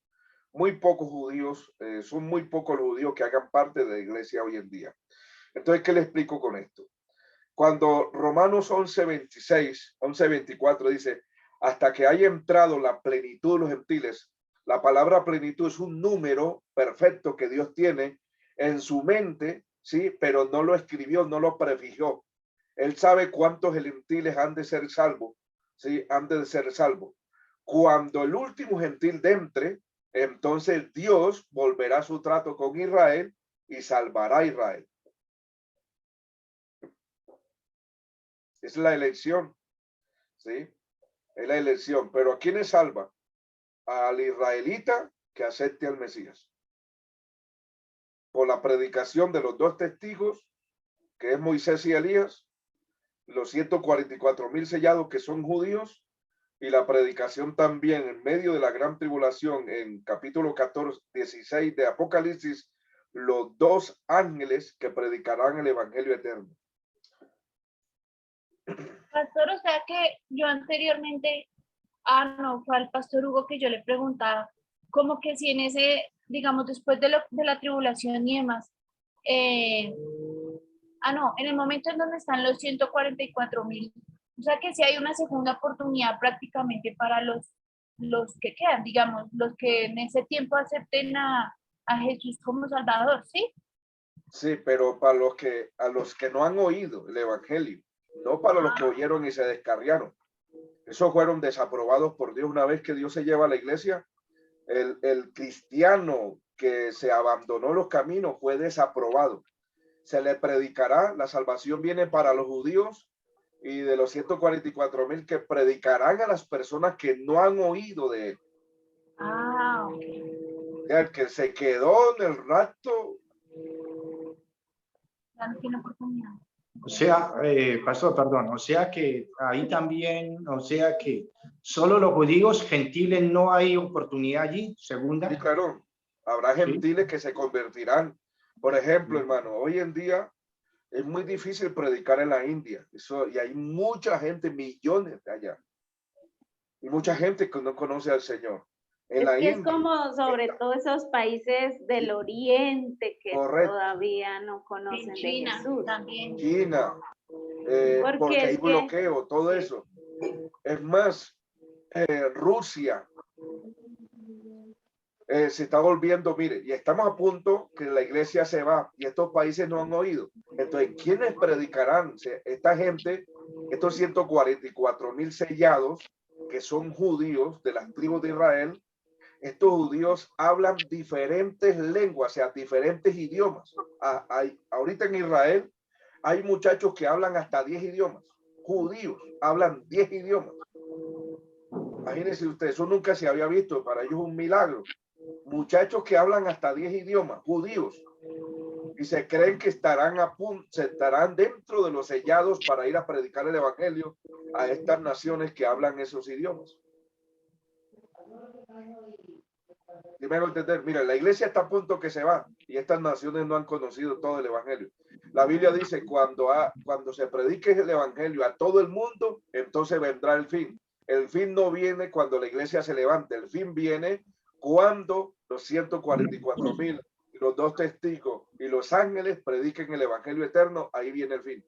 Muy pocos judíos, son muy pocos los judíos que hagan parte de la iglesia hoy en día. Entonces, ¿qué le explico con esto? Cuando Romanos 11:26, 11:24 dice, hasta que haya entrado la plenitud de los gentiles, la palabra plenitud es un número perfecto que Dios tiene en su mente, sí, pero no lo escribió, no lo prefijó. Él sabe cuántos gentiles han de ser salvos, sí, han de ser salvos. Cuando el último gentil entre, entonces Dios volverá su trato con Israel y salvará a Israel. Es la elección, ¿sí? Es la elección. Pero ¿a quiénes salva? Al israelita que acepte al Mesías. Por la predicación de los dos testigos, que es Moisés y Elías, los 144,000 sellados que son judíos, y la predicación también en medio de la gran tribulación en capítulo 14, 16 de Apocalipsis, los dos ángeles que predicarán el evangelio eterno. Pastor, o sea que yo anteriormente, no, fue al pastor Hugo que yo le preguntaba, como que si en ese, digamos, después de la tribulación y demás, no, en el momento en donde están los 144,000, o sea que si hay una segunda oportunidad prácticamente para los que quedan, digamos, los que en ese tiempo acepten a Jesús como Salvador, ¿sí? Sí, pero para a los que no han oído el evangelio, no para los que oyeron y se descarriaron. Esos fueron desaprobados por Dios. Una vez que Dios se lleva a la iglesia, el cristiano que se abandonó los caminos fue desaprobado. Se le predicará, la salvación viene para los judíos, y de los 144,000 que predicarán a las personas que no han oído de él. Ok. El que se quedó en el rapto. Ya no tiene oportunidad. O sea, pastor, perdón, o sea que ahí también, o sea que solo los judíos gentiles no hay oportunidad allí, segunda. Sí, claro, habrá gentiles que se convertirán. Por ejemplo, hermano, hoy en día es muy difícil predicar en la India. Y hay mucha gente, millones de allá. Y mucha gente que no conoce al Señor. En la Es India. como sobre todo esos países del oriente que Correcto. todavía no conocen de China Jesús. también. China, Porque porque hay es que bloqueo, todo eso. Es más, Rusia se está volviendo, mire, y estamos a punto que la iglesia se va y estos países no han oído. Entonces, ¿quiénes predicarán? Esta gente, estos 144,000 sellados, que son judíos de las tribus de Israel, estos judíos hablan diferentes lenguas, o sea, diferentes idiomas. Ahorita en Israel hay muchachos que hablan hasta 10 idiomas. Judíos hablan 10 idiomas. Imagínense ustedes, eso nunca se había visto, para ellos es un milagro. Muchachos que hablan hasta 10 idiomas, judíos, y se creen que estarán dentro de los sellados para ir a predicar el evangelio a estas naciones que hablan esos idiomas. Primero entender, mira, la iglesia está a punto que se va y estas naciones no han conocido todo el evangelio. La Biblia dice, cuando se predique el evangelio a todo el mundo, entonces vendrá el fin. El fin no viene cuando la iglesia se levante, el fin viene cuando los 144,000, los 2 testigos y los ángeles prediquen el evangelio eterno, ahí viene el fin.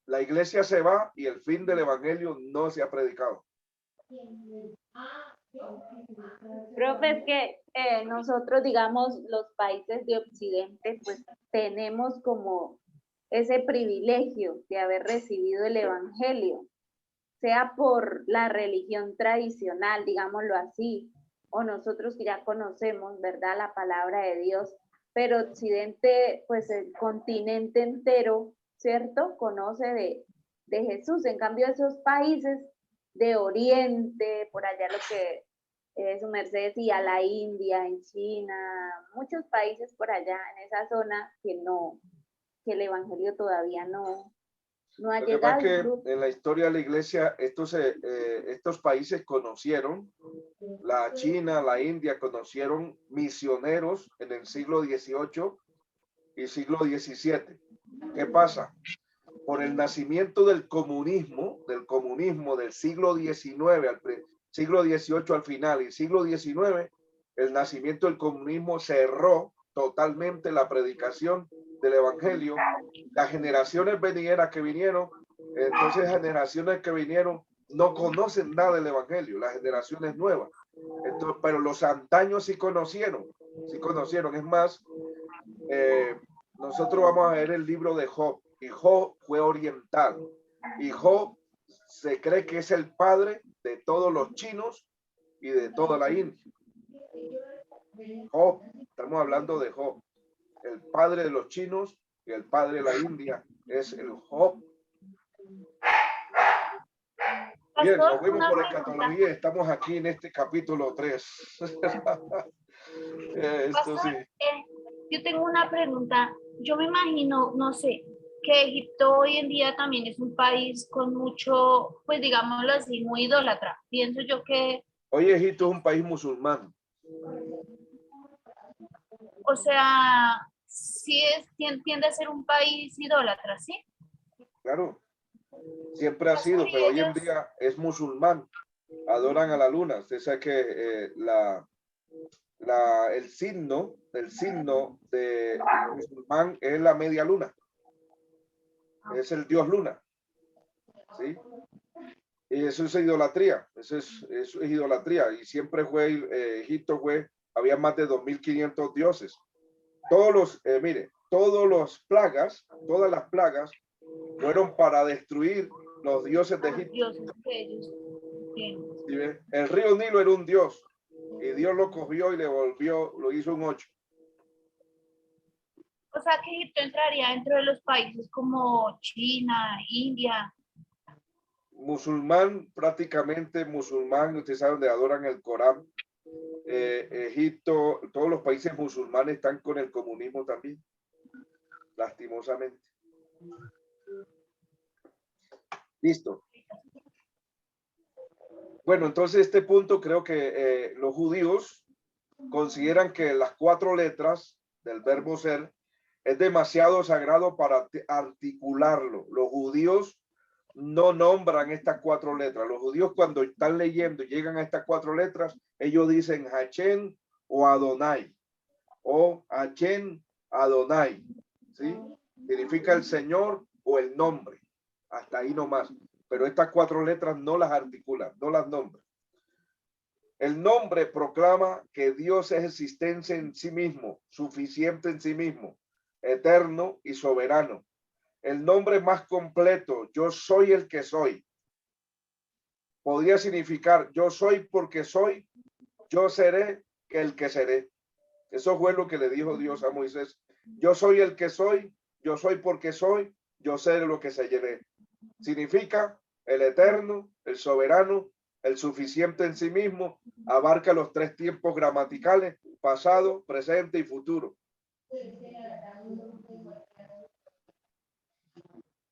La iglesia se va y el fin del evangelio no se ha predicado. Profe, es que nosotros, digamos, los países de Occidente, pues tenemos como ese privilegio de haber recibido el Evangelio, sea por la religión tradicional, digámoslo así, o nosotros que ya conocemos, ¿verdad?, la palabra de Dios, pero Occidente, pues el continente entero, ¿cierto?, conoce de Jesús. En cambio, esos países de Oriente, por allá lo que su merced decía, la India, en China, muchos países por allá en esa zona que el evangelio todavía no ha Lo que pasa llegado. es que en la historia de la iglesia, estos países conocieron, la China, la India, conocieron misioneros en el siglo XVIII y siglo XVII. ¿Qué pasa? Por el nacimiento del comunismo del siglo XIX, siglo XVIII al final y siglo XIX, el nacimiento del comunismo cerró totalmente la predicación del evangelio. Las generaciones venideras que vinieron, entonces generaciones que vinieron no conocen nada del evangelio, las generaciones nuevas. Entonces, pero los antaños sí conocieron. Es más, nosotros vamos a ver el libro de Job, y Job fue oriental, y Job se cree que es el padre de todos los chinos y de toda la India. Job, estamos hablando de Job, el padre de los chinos y el padre de la India es el Job. Bien, nos fuimos por escatología, estamos aquí en este capítulo 3. Esto sí. Yo tengo una pregunta. Yo me imagino, no sé, que Egipto hoy en día también es un país con mucho, pues digámoslo así, muy idólatra. Pienso yo que, Hoy Egipto es un país musulmán. o sea, sí tiende a ser un país idólatra, ¿sí? Claro, siempre ha sido, pero hoy en día es musulmán. Adoran a la luna. Usted sabe que el signo de musulmán es la media luna. Es el dios luna. ¿Sí? Y eso es idolatría. Eso es idolatría. Y siempre fue, Egipto había más de 2.500 dioses. Todas las plagas fueron para destruir los dioses de Egipto. Dioses que ellos tienen. ¿Sí ve? El río Nilo era un dios y Dios lo cogió y lo hizo un 8. O sea, que Egipto entraría dentro de los países como China, India. Musulmán, prácticamente musulmán, ustedes saben donde adoran el Corán. Egipto, todos los países musulmanes están con el comunismo también, lastimosamente. Listo. Bueno, entonces este punto creo que los judíos consideran que las 4 letras del verbo ser es demasiado sagrado para articularlo. Los judíos no nombran estas 4 letras. Los judíos cuando están leyendo y llegan a estas 4 letras, ellos dicen Hashem o Adonai, o Hashem Adonai, ¿sí? Significa el Señor o el nombre. Hasta ahí nomás. Pero estas 4 letras no las articulan, no las nombran. El nombre proclama que Dios es existencia en sí mismo, suficiente en sí mismo, eterno y soberano. El nombre más completo, yo soy el que soy. Podría significar yo soy porque soy, yo seré el que seré. Eso fue lo que le dijo Dios a Moisés. Yo soy el que soy, yo soy porque soy, yo seré lo que seré. Significa el eterno, el soberano, el suficiente en sí mismo, abarca los 3 tiempos gramaticales, pasado, presente y futuro.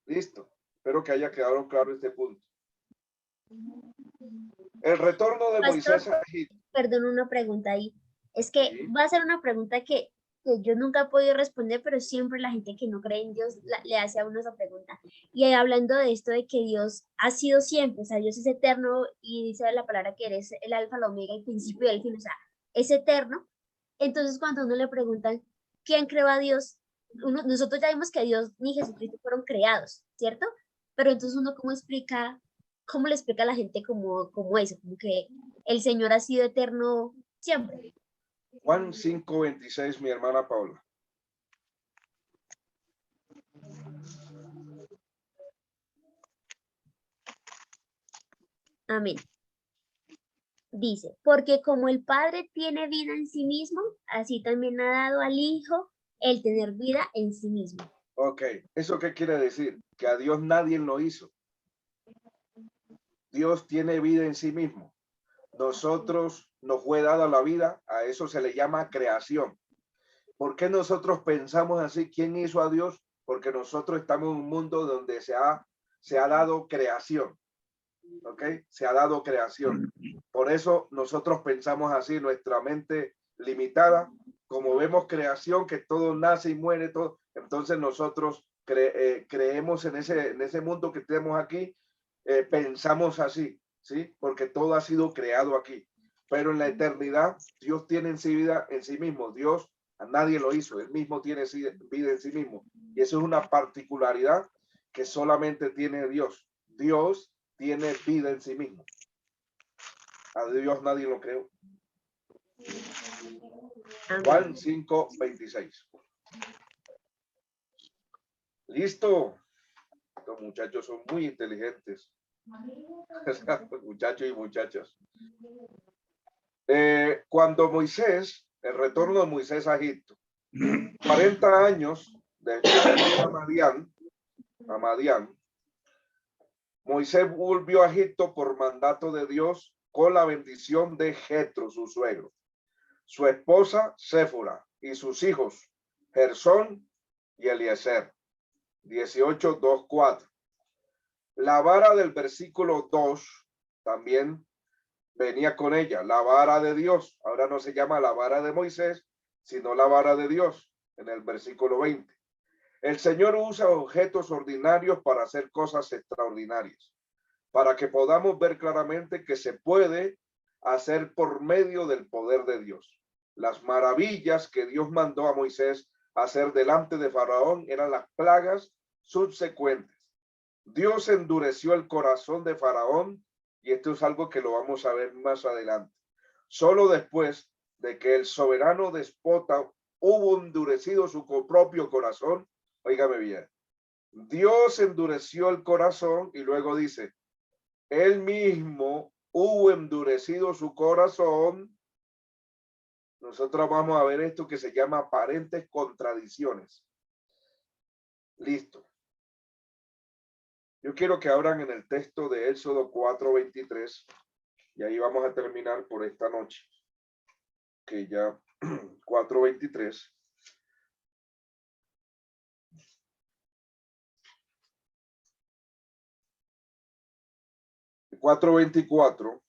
Listo. Espero que haya quedado claro este punto. El retorno de Pastor, Moisés a Egipto. perdón, una pregunta ahí. Es que Sí. va a ser una pregunta que yo nunca he podido responder, pero siempre la gente que no cree en Dios le hace a uno esa pregunta. Y ahí hablando de esto de que Dios ha sido siempre, o sea, Dios es eterno y dice la palabra que eres el alfa, el omega, el principio y el fin, o sea, es eterno. Entonces, cuando a uno le preguntan, ¿quién creó a Dios? Nosotros ya vimos que Dios ni Jesucristo fueron creados, ¿cierto? Pero entonces uno, ¿cómo le explica a la gente como eso? Como que el Señor ha sido eterno siempre. Juan 5:26, mi hermana Paula. Amén. Dice, porque como el Padre tiene vida en sí mismo, así también ha dado al Hijo el tener vida en sí mismo. Ok, ¿eso qué quiere decir? Que a Dios nadie lo hizo. Dios tiene vida en sí mismo. Nosotros nos fue dada la vida, a eso se le llama creación. ¿Por qué nosotros pensamos así? ¿Quién hizo a Dios? Porque nosotros estamos en un mundo donde se ha dado creación. ¿Ok? Se ha dado creación. Por eso nosotros pensamos así, nuestra mente limitada, como vemos creación, que todo nace y muere, todo. Entonces nosotros creemos en ese mundo que tenemos aquí, pensamos así, ¿sí? Porque todo ha sido creado aquí. Pero en la eternidad, Dios tiene en sí vida en sí mismo. Dios a nadie lo hizo, él mismo tiene vida en sí mismo. Y eso es una particularidad que solamente tiene Dios. Dios tiene vida en sí mismo. A Dios nadie lo creó. Juan 5:26. Listo. Los muchachos son muy inteligentes. Muchachos y muchachas. Cuando Moisés, el retorno de Moisés a Egipto, 40 años después a Madián, Moisés volvió a Egipto por mandato de Dios con la bendición de Jetro, su suegro, su esposa Séfora y sus hijos Gersón y Eliezer. 18:2-4. La vara del versículo 2 también venía con ella, la vara de Dios. Ahora no se llama la vara de Moisés, sino la vara de Dios, en el versículo 20. El Señor usa objetos ordinarios para hacer cosas extraordinarias, para que podamos ver claramente que se puede hacer por medio del poder de Dios. Las maravillas que Dios mandó a Moisés hacer delante de Faraón eran las plagas subsecuentes. Dios endureció el corazón de Faraón, y esto es algo que lo vamos a ver más adelante. Solo después de que el soberano despota hubo endurecido su propio corazón, óigame bien, Dios endureció el corazón y luego dice, él mismo hubo endurecido su corazón. Nosotros vamos a ver esto que se llama aparentes contradicciones. Listo. Yo quiero que abran en el texto de Éxodo 4:23 y ahí vamos a terminar por esta noche. Que ya 4:23. El 4:24.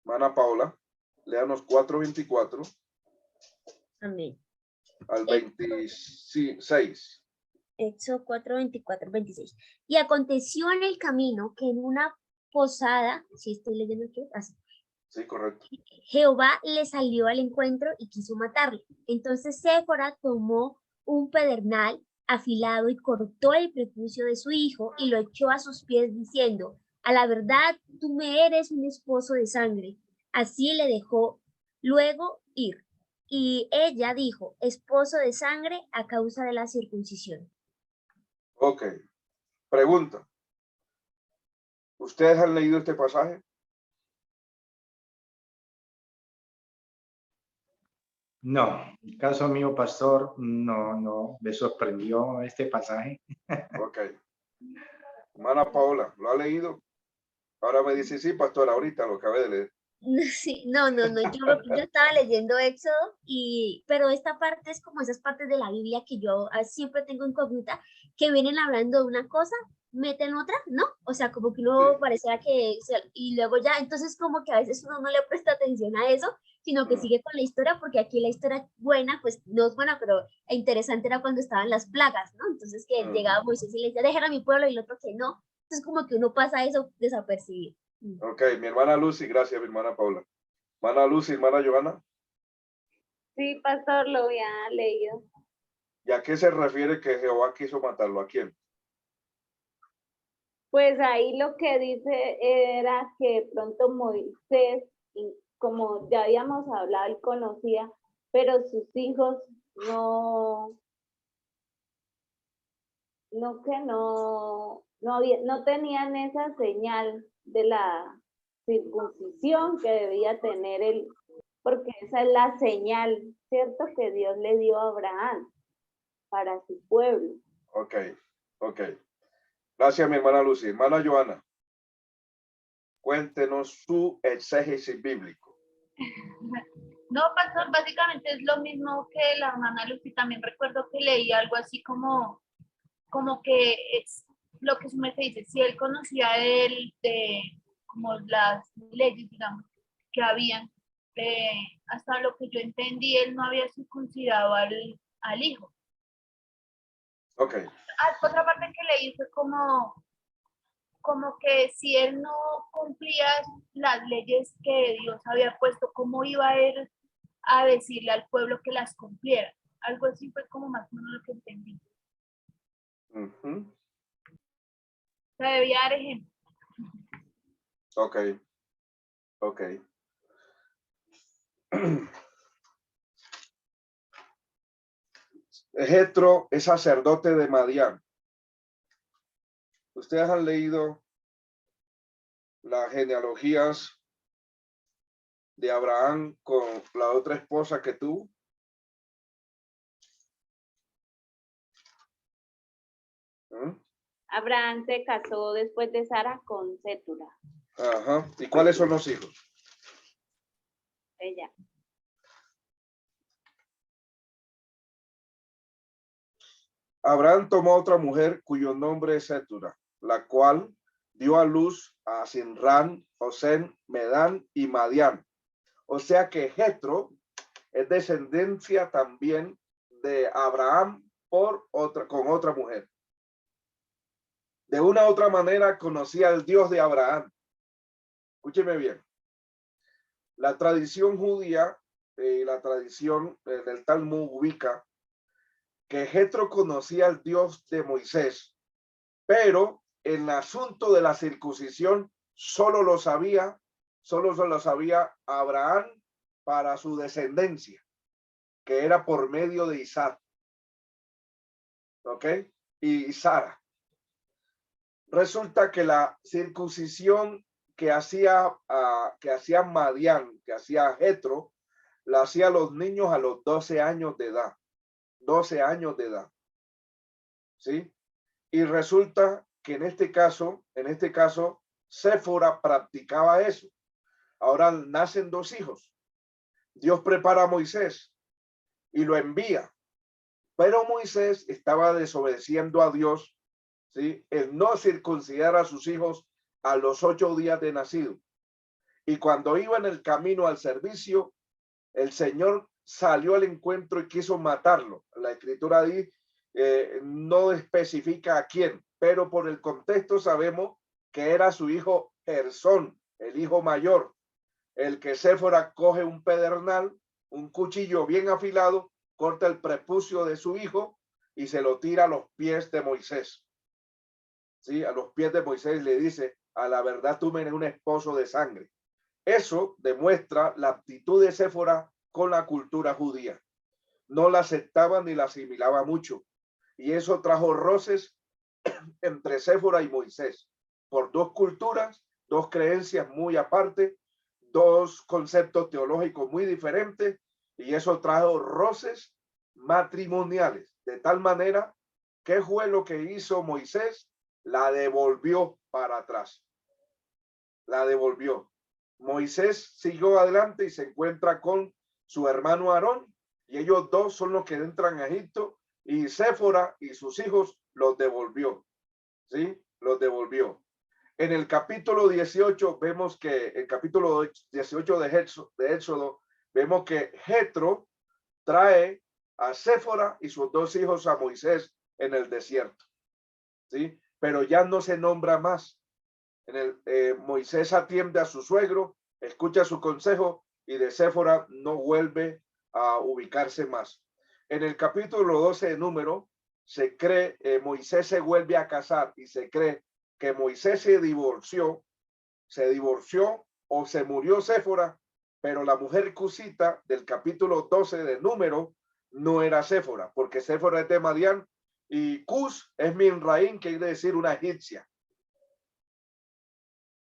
Mana Paula, léanos 4:24 Amén. al 26. Éxodo 4, 24, 26. Y aconteció en el camino que en una posada, si estoy leyendo aquí, así, Sí, correcto. Jehová le salió al encuentro y quiso matarle. Entonces Séfora tomó un pedernal afilado y cortó el prepucio de su hijo y lo echó a sus pies diciendo, a la verdad tú me eres un esposo de sangre. Así le dejó luego ir. Y ella dijo, esposo de sangre a causa de la circuncisión. Ok. Pregunta. ¿Ustedes han leído este pasaje? No, en el caso mío, pastor, no, me sorprendió este pasaje. Ok. Hermana Paola, ¿lo ha leído? Ahora me dice, sí, pastor, ahorita lo acabé de leer. Sí, no, yo estaba leyendo Éxodo pero esta parte es como esas partes de la Biblia que yo siempre tengo incógnita, que vienen hablando de una cosa, meten otra, ¿no? O sea, como que uno Sí. pareciera y luego ya, entonces como que a veces uno no le presta atención a eso, sino que Mm, sigue con la historia, porque aquí la historia buena, pues no es buena, pero interesante era cuando estaban las plagas, ¿no? Entonces que llegaba mm. Moisés y le decía, dejen a mi pueblo, y el otro que no. Entonces como que uno pasa eso desapercibido. Ok, mi hermana Lucy, gracias, mi hermana Paula. Hermana Lucy, hermana Johanna, Sí, pastor, lo había leído. ¿y a qué se refiere que Jehová quiso matarlo? ¿A quién? Pues ahí lo que dice era que de pronto Moisés, como ya habíamos hablado, él conocía, pero sus hijos no, no tenían esa señal de la circuncisión que debía tener él, porque esa es la señal, ¿cierto? Que Dios le dio a Abraham para su pueblo. Ok, ok. Gracias, mi hermana Lucy. Hermana Johanna, cuéntenos su exégesis bíblico. No, pastor, básicamente es lo mismo que la hermana Lucy. También recuerdo que leí algo así como que es lo que su merced dice, si él conocía de como las leyes, digamos, que habían, hasta lo que yo entendí, él no había circuncidado al hijo. Ok, Otra parte que leí fue como que si él no cumplía las leyes que Dios había puesto, ¿cómo iba a él a decirle al pueblo que las cumpliera? Algo así fue como más o menos lo que entendí. ujú, O sea, debía dar ejemplo. ok, ok. Jetro es sacerdote de Madián. ¿Ustedes han leído las genealogías de Abraham con la otra esposa que tuvo? ¿Mm? Abraham se casó después de Sara con Sétura, Ajá. ¿Y cuáles son los hijos? ella. Abraham tomó otra mujer cuyo nombre es Sétura, la cual dio a luz a Sinrán, Osén, Medán y Madián. O sea que Jetro es descendencia también de Abraham con otra mujer. De una u otra manera conocía al Dios de Abraham. Escúcheme bien. La tradición judía, la tradición del Talmud ubica que Jetro conocía al Dios de Moisés, pero en el asunto de la circuncisión solo se lo sabía Abraham para su descendencia, que era por medio de Isaac, ¿ok? Y Sara. Resulta que la circuncisión que hacía Madián, que hacía Jetro, la hacía a los niños a los 12 años de edad. 12 años de edad. ¿Sí? Y resulta que en este caso, Séfora practicaba eso. Ahora nacen dos hijos. Dios prepara a Moisés y lo envía. Pero Moisés estaba desobedeciendo a Dios, ¿sí? El no circuncidar a sus hijos a los 8 días de nacido. Y cuando iba en el camino al servicio, el Señor salió al encuentro y quiso matarlo. La escritura ahí no especifica a quién, pero por el contexto sabemos que era su hijo Gersón, el hijo mayor, el que Séfora coge un pedernal, un cuchillo bien afilado, corta el prepucio de su hijo y se lo tira a los pies de Moisés. ¿Sí? A los pies de Moisés le dice, a la verdad tú me eres un esposo de sangre. Eso demuestra la actitud de Séfora con la cultura judía. No la aceptaba ni la asimilaba mucho. Y eso trajo roces entre Séfora y Moisés por dos culturas, dos creencias muy aparte, dos conceptos teológicos muy diferentes, y eso trajo roces matrimoniales, de tal manera que fue lo que hizo Moisés, la devolvió para atrás. La devolvió. Moisés siguió adelante y se encuentra con su hermano Aarón, y ellos dos son los que entran a Egipto, y Séfora y sus hijos los devolvió, ¿sí? Los devolvió. En el capítulo 18 vemos que, el capítulo 18 de Éxodo, vemos que Jetro trae a Séfora y sus dos hijos a Moisés en el desierto, ¿sí? Pero ya no se nombra más. Moisés atiende a su suegro, escucha su consejo, y de Séfora no vuelve a ubicarse más. En el capítulo 12 de Número se cree, Moisés se vuelve a casar, y se cree que Moisés se divorció o se murió Séfora, pero la mujer cusita del capítulo 12 de Número no era Séfora, porque Séfora es de Madián y Cus es Minraín, que quiere decir una egipcia.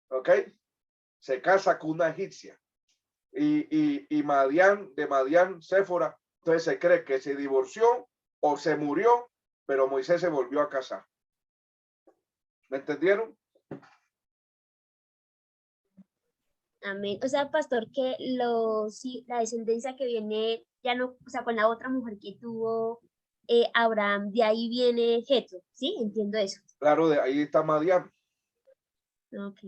¿Ok? Se casa con una egipcia. Y Madián, de Madián, Séfora, entonces se cree que se divorció o se murió, pero Moisés se volvió a casar. ¿Me entendieron? Amén. O sea, pastor, que la descendencia que viene, ya no, o sea, con la otra mujer que tuvo Abraham, de ahí viene Jetro, ¿sí? Entiendo eso. Claro, de ahí está Madián. Ok.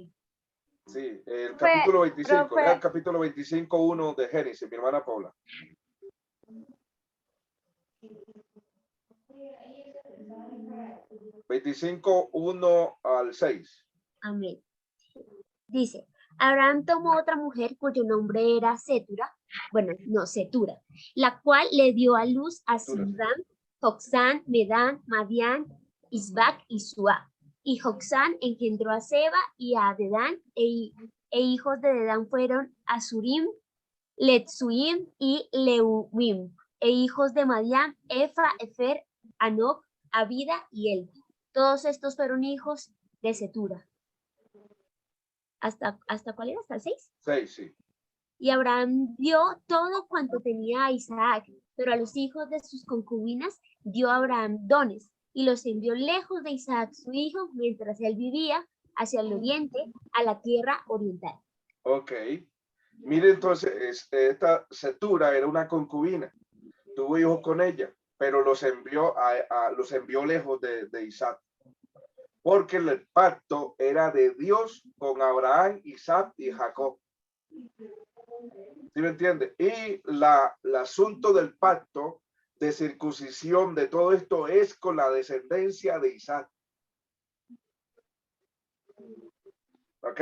Sí, el Profe, capítulo 25, profe. lea el capítulo 25:1 de Génesis, mi hermana Paula. 25:1 al 6. Amén. Dice, Abraham tomó otra mujer cuyo nombre era Setura, Setura, la cual le dio a luz a Simrán, Joxán, Medán, Madián, Isbac y Suá. Y Joxán engendró a Seba y a Dedán, e hijos de Dedán fueron Asurim, Letsuim y Leuim, e hijos de Madián, Efa, Efer, Anoc, Abida y El. Todos estos fueron hijos de Setura. ¿Hasta cuál era? ¿Hasta el 6? 6, sí. Y Abraham dio todo cuanto tenía a Isaac, pero a los hijos de sus concubinas dio a Abraham dones, y los envió lejos de Isaac su hijo, mientras él vivía hacia el oriente, a la tierra oriental. Ok. Mire, entonces, esta Setura era una concubina, tuvo hijos con ella, pero los envió lejos de Isaac, porque el pacto era de Dios con Abraham, Isaac y Jacob. ¿Sí me entiende? Y el asunto del pacto de circuncisión de todo esto es con la descendencia de Isaac. ¿Ok?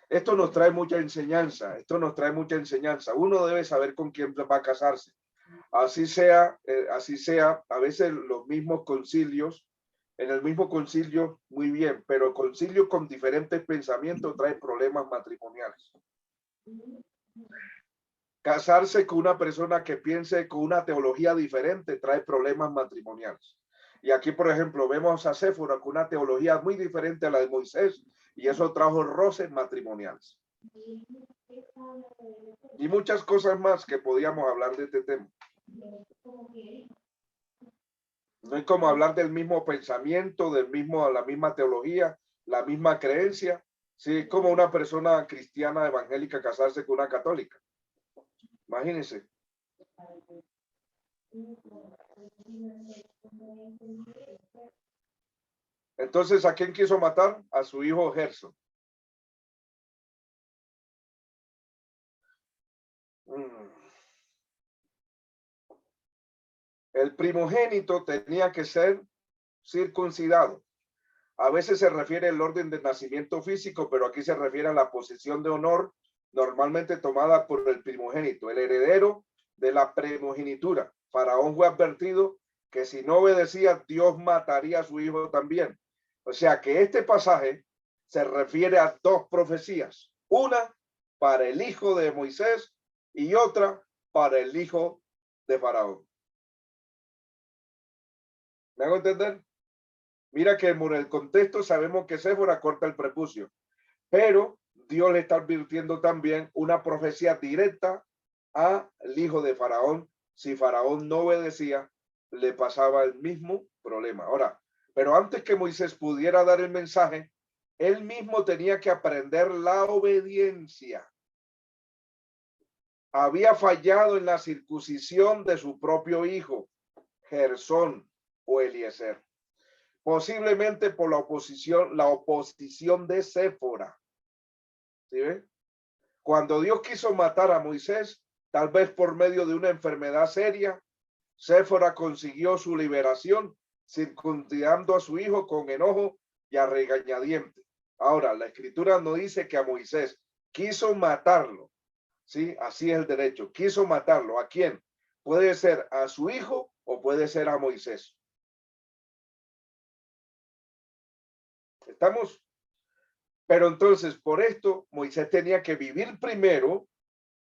Esto nos trae mucha enseñanza. Uno debe saber con quién va a casarse. Así sea, a veces los mismos concilios, en el mismo concilio, muy bien, pero el concilio con diferentes pensamientos trae problemas matrimoniales. Casarse con una persona que piense con una teología diferente trae problemas matrimoniales. Y aquí, por ejemplo, vemos a Séfora con una teología muy diferente a la de Moisés, y eso trajo roces matrimoniales. Y muchas cosas más que podíamos hablar de este tema. No es como hablar del mismo pensamiento, la misma teología, la misma creencia. Sí, como una persona cristiana evangélica casarse con una católica. Imagínense. Entonces, ¿a quién quiso matar? A su hijo Gerson. El primogénito tenía que ser circuncidado. A veces se refiere al orden de nacimiento físico, pero aquí se refiere a la posición de honor normalmente tomada por el primogénito, el heredero de la primogenitura. Faraón fue advertido que si no obedecía, Dios mataría a su hijo también. O sea que este pasaje se refiere a dos profecías, una para el hijo de Moisés y otra para el hijo de Faraón. ¿Me hago entender? Mira que por el contexto sabemos que Séfora corta el prepucio, pero Dios le está advirtiendo también una profecía directa al hijo de Faraón. Si Faraón no obedecía, le pasaba el mismo problema. Ahora, pero antes que Moisés pudiera dar el mensaje, Él mismo tenía que aprender la obediencia. Había fallado en la circuncisión de su propio hijo, Gersón o Eliezer, posiblemente por la oposición de Séfora. ¿Sí ven? Cuando Dios quiso matar a Moisés, tal vez por medio de una enfermedad seria, Séfora consiguió su liberación, circuncidando a su hijo con enojo y a regañadientes. Ahora, la escritura no dice que a Moisés quiso matarlo. Sí, así es el derecho. Quiso matarlo. ¿A quién? Puede ser a su hijo o puede ser a Moisés. ¿Estamos? Pero entonces, por esto, Moisés tenía que vivir primero,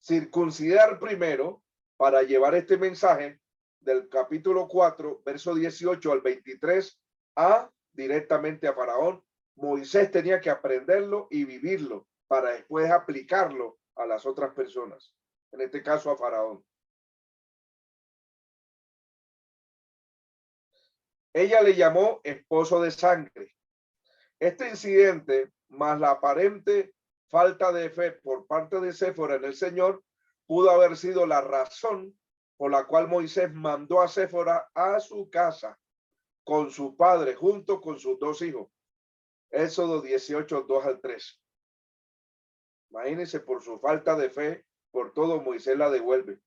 circuncidar primero, para llevar este mensaje del capítulo 4, verso 18 al 23, directamente a Faraón. Moisés tenía que aprenderlo y vivirlo para después aplicarlo a las otras personas, en este caso a Faraón. Ella le llamó esposo de sangre. Este incidente, más la aparente falta de fe por parte de Séfora en el Señor, pudo haber sido la razón por la cual Moisés mandó a Séfora a su casa con su padre, junto con sus dos hijos. Éxodo 18, 2 al 3. Imagínense, por su falta de fe, por todo Moisés la devuelve.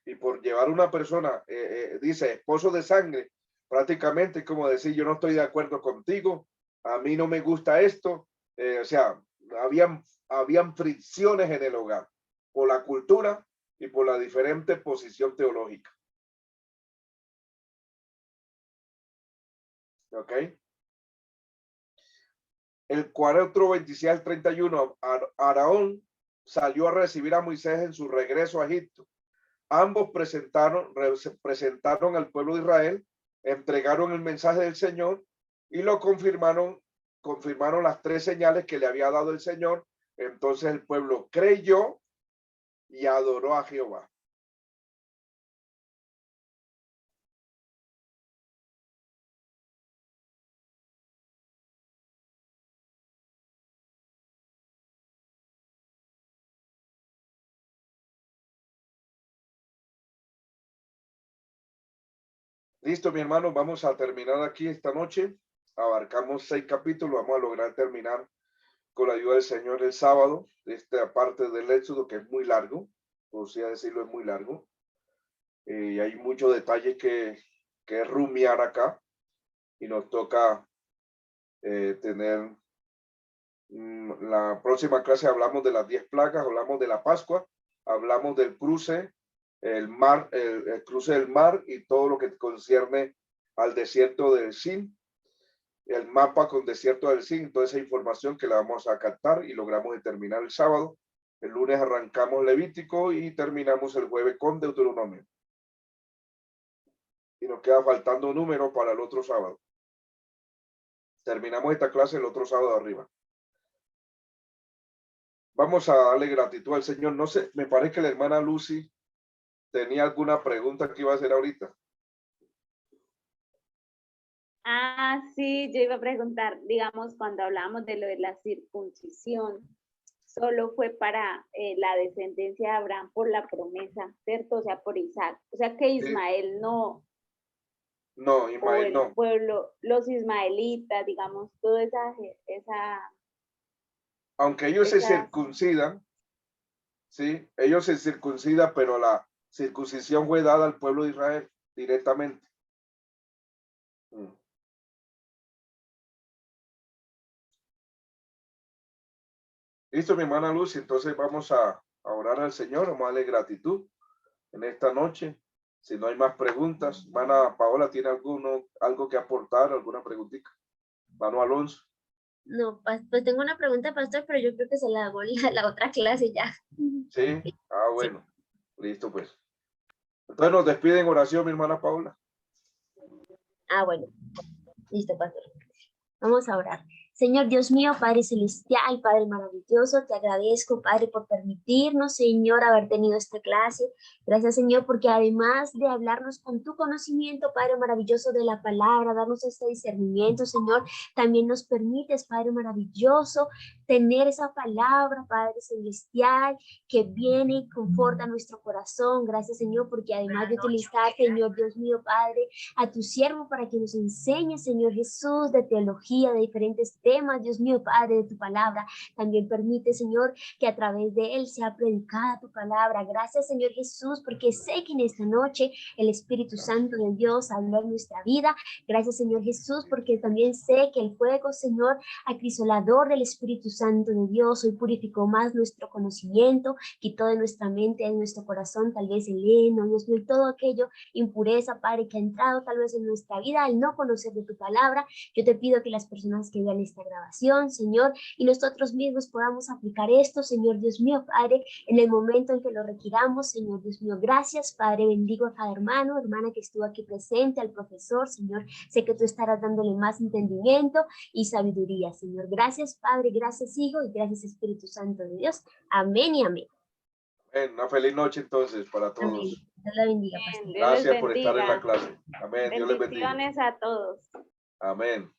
Y por llevar una persona, dice, esposo de sangre, prácticamente como decir, yo no estoy de acuerdo contigo, a mí no me gusta esto. O sea, habían fricciones en el hogar por la cultura y por la diferente posición teológica. ¿Ok? El 4:26 al 31, Aarón salió a recibir a Moisés en su regreso a Egipto. Ambos presentaron al pueblo de Israel, entregaron el mensaje del Señor y lo confirmaron las tres señales que le había dado el Señor. Entonces el pueblo creyó y adoró a Jehová. Listo, mi hermano, vamos a terminar aquí esta noche. Abarcamos 6 capítulos, vamos a lograr terminar con la ayuda del Señor el sábado, esta parte del Éxodo que es muy largo, por así decirlo, es muy largo. Y hay muchos detalles que rumiar acá y nos toca tener la próxima clase. Hablamos de las 10 plagas, hablamos de la Pascua, hablamos del cruce, el mar, el cruce del mar y todo lo que concierne al desierto del Sin, el mapa con desierto del Sin, toda esa información que la vamos a captar y logramos terminar el sábado. El lunes arrancamos Levítico y terminamos el jueves con Deuteronomio. Y nos queda faltando un número para el otro sábado. Terminamos esta clase el otro sábado arriba. Vamos a darle gratitud al Señor. No sé, me parece que la hermana Lucy tenía alguna pregunta que iba a hacer ahorita. Ah, sí, yo iba a preguntar, digamos, cuando hablamos de lo de la circuncisión, solo fue para la descendencia de Abraham por la promesa, ¿cierto? O sea, por Isaac. O sea que Ismael no. No, Ismael no. O el pueblo, los ismaelitas, digamos, toda esa aunque ellos se circuncidan, sí, ellos se circuncidan, pero la circuncisión fue dada al pueblo de Israel directamente. Listo, mi hermana Lucy, entonces vamos a orar al Señor, vamos a darle gratitud en esta noche. Si no hay más preguntas, hermana Paola, ¿tiene algo que aportar, alguna preguntita? Hermano Alonso. No, pues tengo una pregunta, pastor, pero yo creo que se la hago la otra clase ya. Sí, bueno, sí. Listo pues. Entonces nos despide en oración, mi hermana Paola. Bueno, listo, pastor. Vamos a orar. Señor Dios mío, Padre celestial, Padre maravilloso, te agradezco, Padre, por permitirnos, Señor, haber tenido esta clase. Gracias, Señor, porque además de hablarnos con tu conocimiento, Padre maravilloso, de la palabra, darnos este discernimiento, Señor, también nos permites, Padre maravilloso, tener esa palabra, Padre celestial, que viene y conforta nuestro corazón. Gracias, Señor, porque además de utilizar, Señor Dios mío, Padre, a tu siervo para que nos enseñe, Señor Jesús, de teología, de diferentes temas, Dios mío, Padre, de tu palabra. También permite, Señor, que a través de él sea predicada tu palabra. Gracias, Señor Jesús, porque sé que en esta noche el Espíritu Santo de Dios habló en nuestra vida. Gracias, Señor Jesús, porque también sé que el fuego, Señor, acrisolador del Espíritu Santo de Dios hoy purificó más nuestro conocimiento, quitó de nuestra mente, de nuestro corazón, tal vez el heno, Dios mío, todo aquello, impureza, Padre, que ha entrado tal vez en nuestra vida al no conocer de tu palabra. Yo te pido que las personas que vean esta grabación, Señor, y nosotros mismos podamos aplicar esto, Señor Dios mío, Padre, en el momento en que lo requiramos, Señor Dios mío. Gracias, Padre, bendigo a cada hermano, hermana que estuvo aquí presente, al profesor, Señor, sé que tú estarás dándole más entendimiento y sabiduría, Señor. Gracias, Padre, gracias, Hijo, y gracias, Espíritu Santo de Dios. Amén y amén. Una feliz noche entonces para Amén. todos. Dios la bendiga, Bien, pastor. Dios les Gracias por estar en la bendiga. clase. Amén. Dios les bendiga. Bendiciones a todos. Amén.